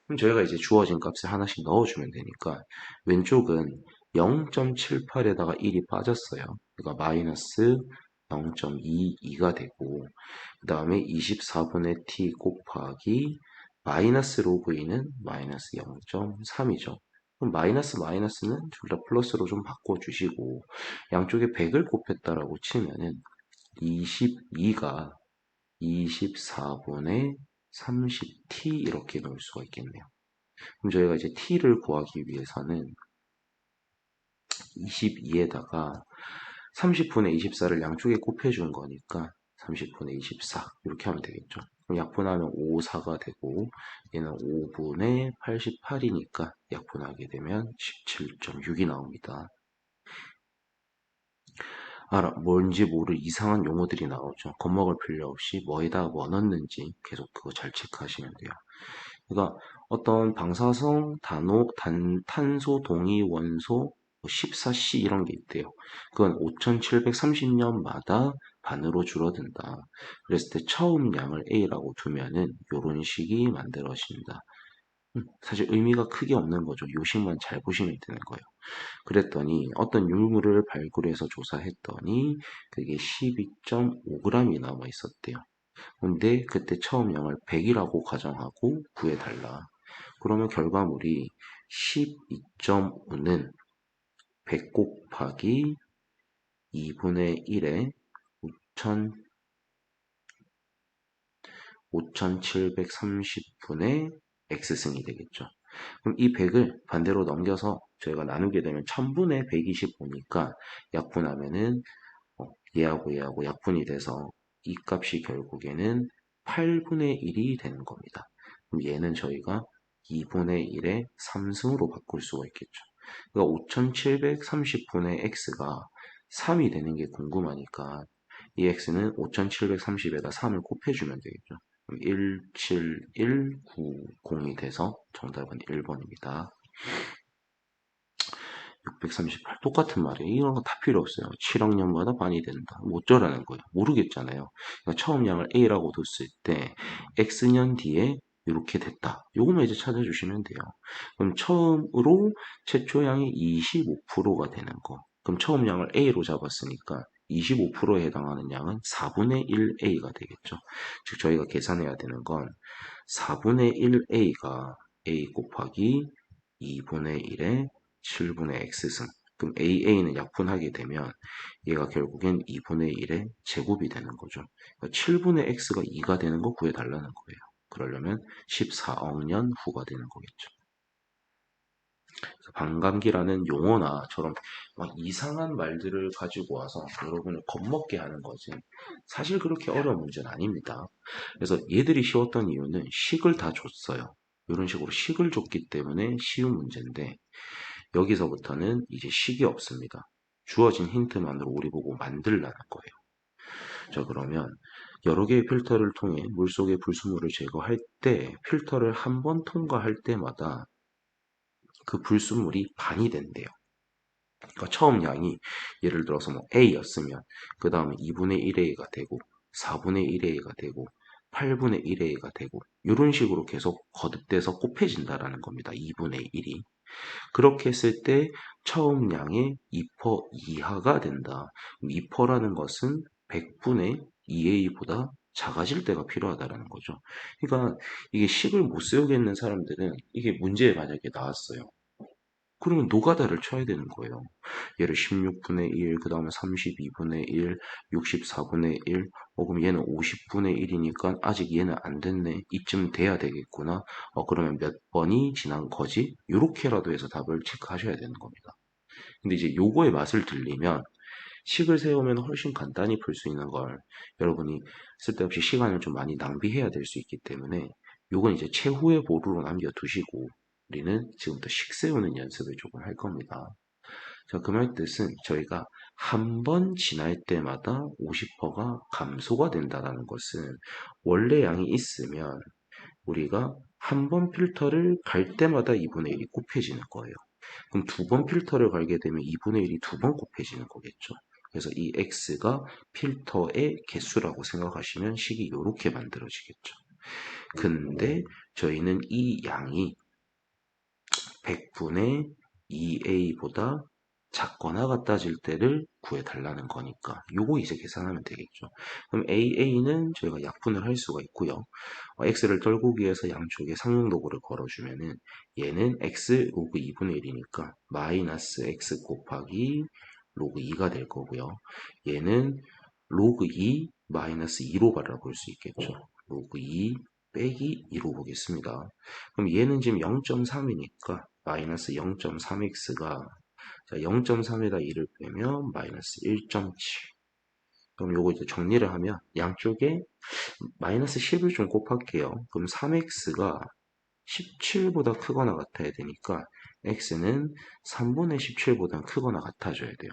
그럼 저희가 이제 주어진 값을 하나씩 넣어주면 되니까 왼쪽은 0.78에다가 1이 빠졌어요. 그러니까 마이너스 0.22가 되고 그 다음에 24분의 t 곱하기 마이너스 로그 2는 마이너스 0.3이죠. 그럼 마이너스 마이너스는 둘 다 플러스로 좀 바꿔주시고 양쪽에 100을 곱했다라고 치면은 22가 24분의 30t 이렇게 넣을 수가 있겠네요. 그럼 저희가 이제 t를 구하기 위해서는 22에다가 30분의 24를 양쪽에 곱해준 거니까 30분의 24 이렇게 하면 되겠죠. 그럼 약분하면 54가 되고 얘는 5분의 88이니까 약분하게 되면 17.6이 나옵니다. 뭔지 모를 이상한 용어들이 나오죠. 겁먹을 필요 없이 뭐에다 뭐 넣는지 계속 그거 잘 체크하시면 돼요. 그러니까 어떤 방사성 탄소 동위 원소 14C 이런 게 있대요. 그건 5730년마다 반으로 줄어든다. 그랬을 때 처음 양을 A라고 두면은 이런 식이 만들어집니다. 사실 의미가 크게 없는 거죠. 요식만 잘 보시면 되는 거예요. 그랬더니 어떤 유물을 발굴해서 조사했더니 그게 12.5g이 남아 있었대요. 근데 그때 처음 양을 100이라고 가정하고 구해달라. 그러면 결과물이 12.5는 100 곱하기 2분의 1에 5730분의 x승이 되겠죠. 그럼 이 100을 반대로 넘겨서 저희가 나누게 되면 1000분의 125니까 약분하면은 얘하고 얘하고 약분이 돼서 이 값이 결국에는 8분의 1이 되는 겁니다. 그럼 얘는 저희가 2분의 1의 3승으로 바꿀 수가 있겠죠. 그러니까 5730분의 x가 3이 되는 게 궁금하니까 이 x는 5730에다 3을 곱해주면 되겠죠. 그럼 17190이 돼서 정답은 1번입니다. 638 똑같은 말이에요. 이런 거 다 필요 없어요. 7억 년마다 반이 된다. 뭐 어쩌라는 거예요. 모르겠잖아요. 그러니까 처음 양을 A라고 뒀을 때 X년 뒤에 이렇게 됐다. 요거만 이제 찾아주시면 돼요. 그럼 처음으로 최초 양이 25%가 되는 거. 그럼 처음 양을 A로 잡았으니까 25%에 해당하는 양은 4분의 1A가 되겠죠. 즉 저희가 계산해야 되는 건 4분의 1A가 A 곱하기 2분의 1에 7분의 x승. 그럼 AA는 약분하게 되면 얘가 결국엔 2분의 1의 제곱이 되는 거죠. 그러니까 7분의 x가 2가 되는 거 구해달라는 거예요. 그러려면 14억 년 후가 되는 거겠죠. 반감기라는 용어나처럼 막 이상한 말들을 가지고 와서 여러분을 겁먹게 하는 거지. 사실 그렇게 어려운 문제는 아닙니다. 그래서 얘들이 쉬웠던 이유는 식을 다 줬어요. 이런 식으로 식을 줬기 때문에 쉬운 문제인데 여기서부터는 이제 식이 없습니다. 주어진 힌트만으로 우리 보고 만들라는 거예요. 자, 그러면 여러 개의 필터를 통해 물속의 불순물을 제거할 때 필터를 한 번 통과할 때마다 그 불순물이 반이 된대요. 그러니까 처음 양이 예를 들어서 뭐 A였으면 그 다음에 2분의 1A가 되고 4분의 1A가 되고 8분의 1A가 되고 이런 식으로 계속 거듭돼서 곱해진다라는 겁니다. 2분의 1이. 그렇게 했을 때 처음 양의 2% 이하가 된다. 2%라는 것은 100분의 2A보다 작아질 때가 필요하다라는 거죠. 그러니까 이게 식을 못 세우겠는 사람들은 이게 문제에 만약에 나왔어요. 그러면 노가다를 쳐야 되는 거예요. 얘를 16분의 1, 그 다음에 32분의 1, 64분의 1, 그럼 얘는 50분의 1이니까 아직 얘는 안 됐네. 이쯤 돼야 되겠구나. 그러면 몇 번이 지난 거지? 요렇게라도 해서 답을 체크하셔야 되는 겁니다. 근데 이제 요거의 맛을 들리면 식을 세우면 훨씬 간단히 풀 수 있는 걸 여러분이 쓸데없이 시간을 좀 많이 낭비해야 될 수 있기 때문에 요건 이제 최후의 보루로 남겨두시고 우리는 지금부터 식 세우는 연습을 조금 할 겁니다. 자, 그 말 뜻은 저희가 한 번 지날 때마다 50%가 감소가 된다는 것은 원래 양이 있으면 우리가 한 번 필터를 갈 때마다 2분의 1이 곱해지는 거예요. 그럼 두 번 필터를 갈게 되면 2분의 1이 두 번 곱해지는 거겠죠. 그래서 이 x가 필터의 개수라고 생각하시면 식이 이렇게 만들어지겠죠. 근데 저희는 이 양이 100분의 2a보다 작거나 같아질 때를 구해달라는 거니까 요거 이제 계산하면 되겠죠. 그럼 AA는 저희가 약분을 할 수가 있고요. x를 떨구기 위해서 양쪽에 상용도구를 걸어주면은 얘는 x 로그 2분의 1이니까 마이너스 x 곱하기 로그 2가 될 거고요. 얘는 로그 2 마이너스 2로 바라볼 수 있겠죠. 로그 2 빼기 2로 보겠습니다. 그럼 얘는 지금 0.3이니까 마이너스 0.3x가 자, 0.3에다 2를 빼면 마이너스 1.7. 그럼 요거 이제 정리를 하면 양쪽에 마이너스 10을 좀 곱할게요. 그럼 3x가 17보다 크거나 같아야 되니까 x는 3분의 17보다 크거나 같아져야 돼요.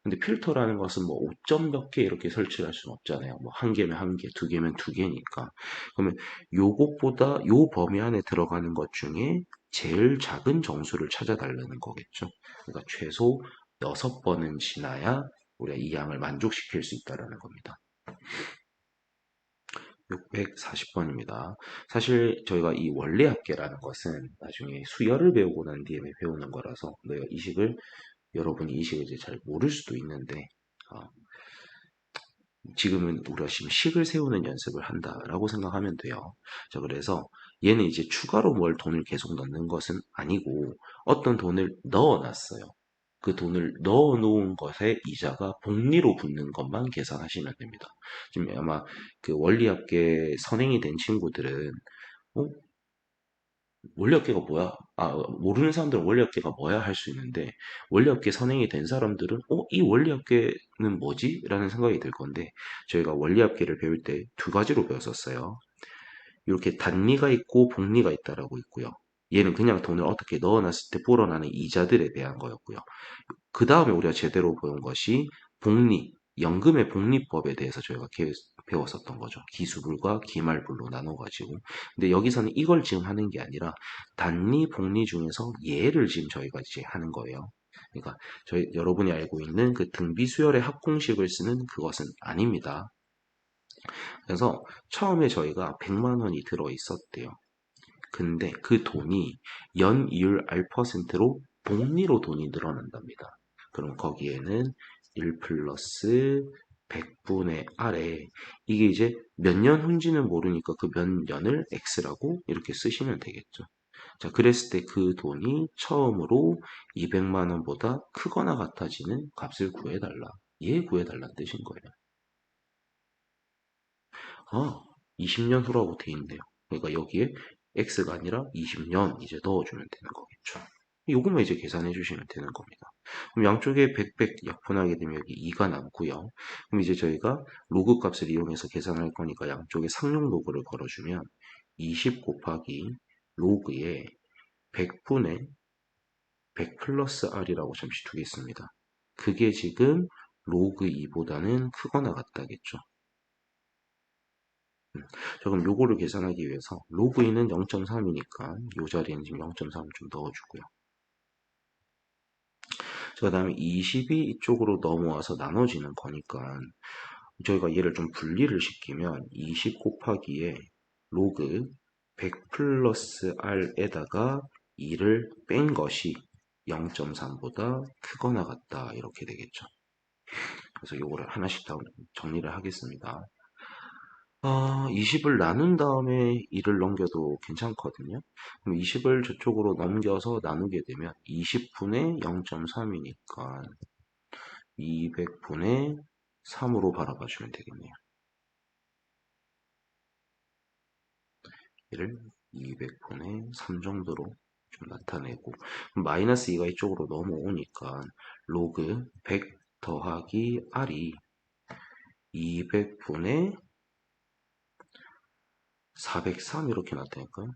근데 필터라는 것은 뭐 5점 몇 개 이렇게 설치를 할 수는 없잖아요. 뭐 한 개면 한 개, 두 개면 두 개니까. 그러면 요것보다 요 범위 안에 들어가는 것 중에 제일 작은 정수를 찾아달라는 거겠죠. 그러니까 최소 6번은 지나야 우리가 이 양을 만족시킬 수 있다라는 겁니다. 640번입니다. 사실 저희가 이 원리합계라는 것은 나중에 수열을 배우고 난 뒤에 배우는 거라서 너희가 이 식을 여러분이 이 식을 이제 잘 모를 수도 있는데 어, 지금은 우리가 지금 식을 세우는 연습을 한다라고 생각하면 돼요. 자, 그래서 얘는 이제 추가로 뭘 돈을 계속 넣는 것은 아니고 어떤 돈을 넣어놨어요. 그 돈을 넣어놓은 것에 이자가 복리로 붙는 것만 계산하시면 됩니다. 지금 아마 그 원리합계 선행이 된 친구들은 어? 원리업계가 뭐야? 모르는 사람들은 원리업계가 뭐야 할 수 있는데, 원리업계 선행이 된 사람들은, 이 원리업계는 뭐지? 라는 생각이 들 건데, 저희가 원리업계를 배울 때 두 가지로 배웠었어요. 이렇게 단리가 있고 복리가 있다라고 있고요. 얘는 그냥 돈을 어떻게 넣어놨을 때 불어나는 이자들에 대한 거였고요. 그 다음에 우리가 제대로 배운 것이 복리, 연금의 복리법에 대해서 저희가 배웠었던 거죠. 기수불과 기말불로 나눠가지고. 근데 여기서는 이걸 지금 하는 게 아니라 단리, 복리 중에서 예를 지금 저희가 이제 하는 거예요. 그러니까 여러분이 알고 있는 그 등비수열의 합공식을 쓰는 그것은 아닙니다. 그래서 처음에 저희가 100만 원이 들어 있었대요. 근데 그 돈이 연이율 R%로 복리로 돈이 늘어난답니다. 그럼 거기에는 1 플러스 100분의 R에 이게 이제 몇 년 후인지는 모르니까 그 몇 년을 X라고 이렇게 쓰시면 되겠죠. 자, 그랬을 때 그 돈이 처음으로 200만 원보다 크거나 같아지는 값을 구해달라. 얘 구해달라는 뜻인 거예요. 아, 20년 후라고 돼 있네요. 그러니까 여기에 x가 아니라 20년 이제 넣어주면 되는 거겠죠. 요것만 이제 계산해 주시면 되는 겁니다. 그럼 양쪽에 100 약분하게 되면 여기 2가 남고요. 그럼 이제 저희가 로그 값을 이용해서 계산할 거니까 양쪽에 상용 로그를 걸어주면 20 곱하기 로그에 100분의 100 플러스 r이라고 잠시 두겠습니다. 그게 지금 로그 2보다는 크거나 같다겠죠. 자, 그럼 요거를 계산하기 위해서 로그인은 0.3이니까 요 자리에는 지금 0.3을 좀 넣어주고요. 자, 그 다음에 20이 이쪽으로 넘어와서 나눠지는 거니까 저희가 얘를 좀 분리를 시키면 20 곱하기에 로그 100 플러스 r에다가 2를 뺀 것이 0.3보다 크거나 같다 이렇게 되겠죠. 그래서 요거를 하나씩 다 정리를 하겠습니다. 20을 나눈 다음에 2를 넘겨도 괜찮거든요. 그럼 20을 저쪽으로 넘겨서 나누게 되면 20분의 0.3이니까 200분의 3으로 바라봐 주면 되겠네요. 얘를 200분의 3 정도로 좀 나타내고 마이너스 2가 이쪽으로 넘어오니까 로그 100 더하기 r이 200분의 403 이렇게 나타날까요?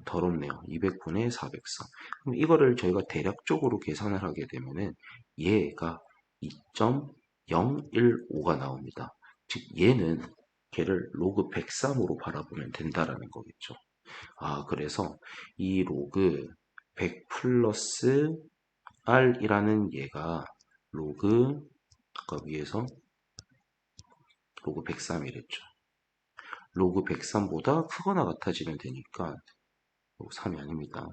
더럽네요. 200분의 403. 그럼 이거를 저희가 대략적으로 계산을 하게 되면은 얘가 2.015가 나옵니다. 즉 얘는 걔를 로그 103으로 바라보면 된다라는 거겠죠. 그래서 이 로그 100 플러스 r이라는 얘가 로그 아까 위에서 로그 103이랬죠. 로그 103보다 크거나 같아지면 되니까 로그 3이 아닙니다.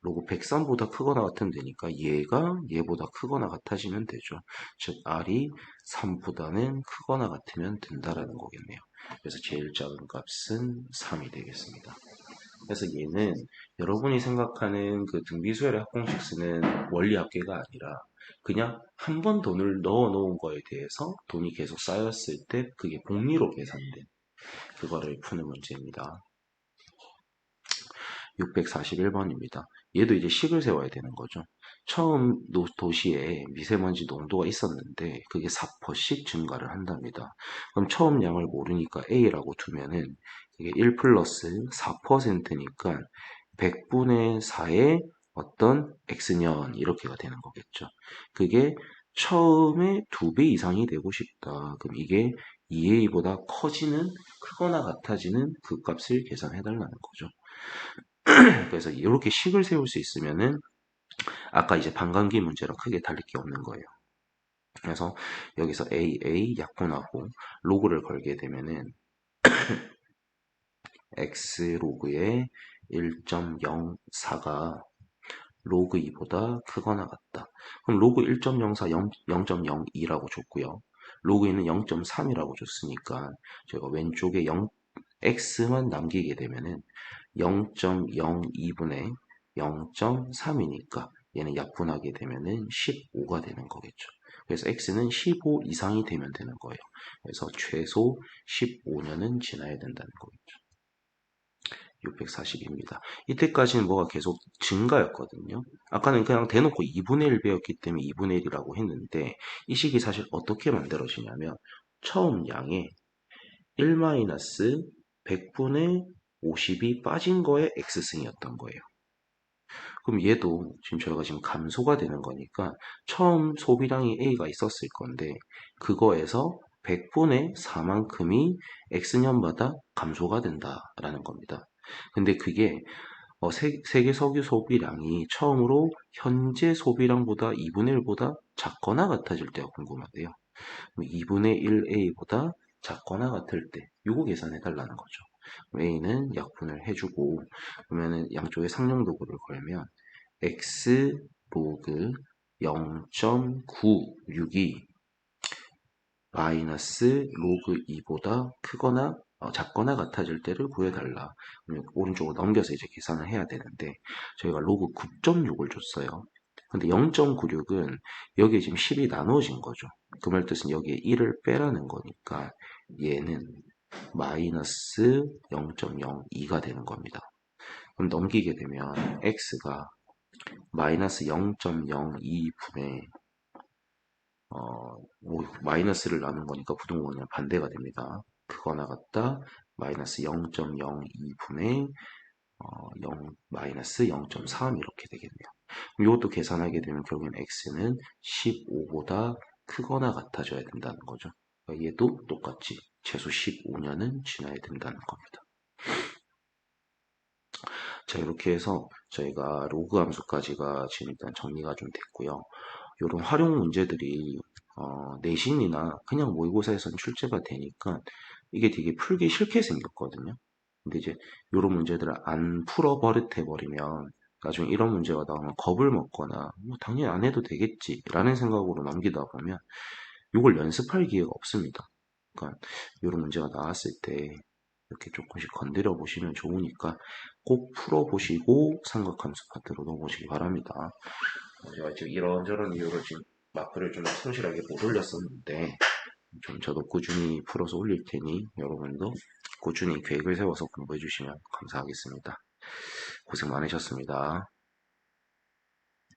로그 103보다 크거나 같으면 되니까 얘가 얘보다 크거나 같아지면 되죠. 즉 r이 3보다는 크거나 같으면 된다라는 거겠네요. 그래서 제일 작은 값은 3이 되겠습니다. 그래서 얘는 여러분이 생각하는 그 등비수열의 합공식 쓰는 원리 합계가 아니라 그냥 한 번 돈을 넣어 놓은 거에 대해서 돈이 계속 쌓였을 때 그게 복리로 계산된 그거를 푸는 문제입니다. 641번입니다. 얘도 이제 식을 세워야 되는 거죠. 처음 도시에 미세먼지 농도가 있었는데 그게 4%씩 증가를 한답니다. 그럼 처음 양을 모르니까 A라고 두면은 이게 1 플러스 4%니까 100분의 4의 어떤 X년 이렇게가 되는 거겠죠. 그게 처음에 2배 이상이 되고 싶다. 그럼 이게 2A보다 커지는 크거나 같아지는 그 값을 계산해 달라는 거죠. 그래서 이렇게 식을 세울 수 있으면은 아까 이제 반감기 문제랑 크게 다를 게 없는 거예요. 그래서 여기서 AA 약분하고 로그를 걸게 되면은 x 로그의 1.04가 로그 2보다 크거나 같다. 그럼 로그 1.04 0.02라고 줬고요. 로그 2는 0.3이라고 줬으니까 제가 왼쪽에 x만 남기게 되면은 0.02분의 0.3이니까 얘는 약분하게 되면은 15가 되는 거겠죠. 그래서 x는 15 이상이 되면 되는 거예요. 그래서 최소 15년은 지나야 된다는 거겠죠. 640입니다. 이때까지는 뭐가 계속 증가였거든요. 아까는 그냥 대놓고 2분의 1 배웠기 때문에 2분의 1이라고 했는데 이 식이 사실 어떻게 만들어지냐면 처음 양에 1-100분의 50이 빠진 거에 X승이었던 거예요. 그럼 얘도 지금 저희가 지금 감소가 되는 거니까 처음 소비량이 A가 있었을 건데 그거에서 100분의 4만큼이 X년마다 감소가 된다라는 겁니다. 근데 그게 세계 석유 소비량이 처음으로 현재 소비량보다 2분의 1보다 작거나 같아질 때가 궁금하대요. 2분의 1A보다 작거나 같을 때 요거 계산해 달라는 거죠. A는 약분을 해주고 그러면은 양쪽에 상용도구를 걸면 x 로그 0.962 마이너스 로그 2보다 크거나 작거나 같아질 때를 구해달라. 오른쪽으로 넘겨서 이제 계산을 해야 되는데 저희가 로그 9.6을 줬어요. 근데 0.96은 여기에 지금 10이 나눠진 거죠. 그 말 뜻은 여기에 1을 빼라는 거니까 얘는 마이너스 0.02가 되는 겁니다. 그럼 넘기게 되면 x가 마이너스 0.02분의 뭐 마이너스를 나눈 거니까 부등호는 반대가 됩니다. 크거나 같다 마이너스 0.02분의 0 0.3 이렇게 되겠네요. 이것도 계산하게 되면 결국엔 x는 15보다 크거나 같아져야 된다는 거죠. 그러니까 얘도 똑같이 최소 15년은 지나야 된다는 겁니다. 자, 이렇게 해서 저희가 로그 함수까지가 지금 일단 정리가 좀 됐고요. 이런 활용 문제들이 내신이나 그냥 모의고사에서는 출제가 되니까 이게 되게 풀기 싫게 생겼거든요. 근데 이제 이런 문제들을 안 풀어 버릇해 버리면 나중에 이런 문제가 나오면 겁을 먹거나 뭐 당연히 안 해도 되겠지라는 생각으로 넘기다 보면 이걸 연습할 기회가 없습니다. 그러니까 이런 문제가 나왔을 때 이렇게 조금씩 건드려 보시면 좋으니까 꼭 풀어 보시고 삼각함수 파트로 넣어보시기 바랍니다. 제가 지금 이런저런 이유로 지금 마크를 좀 성실하게 못 올렸었는데 좀 저도 꾸준히 풀어서 올릴 테니 여러분도 꾸준히 계획을 세워서 공부해 주시면 감사하겠습니다. 고생 많으셨습니다.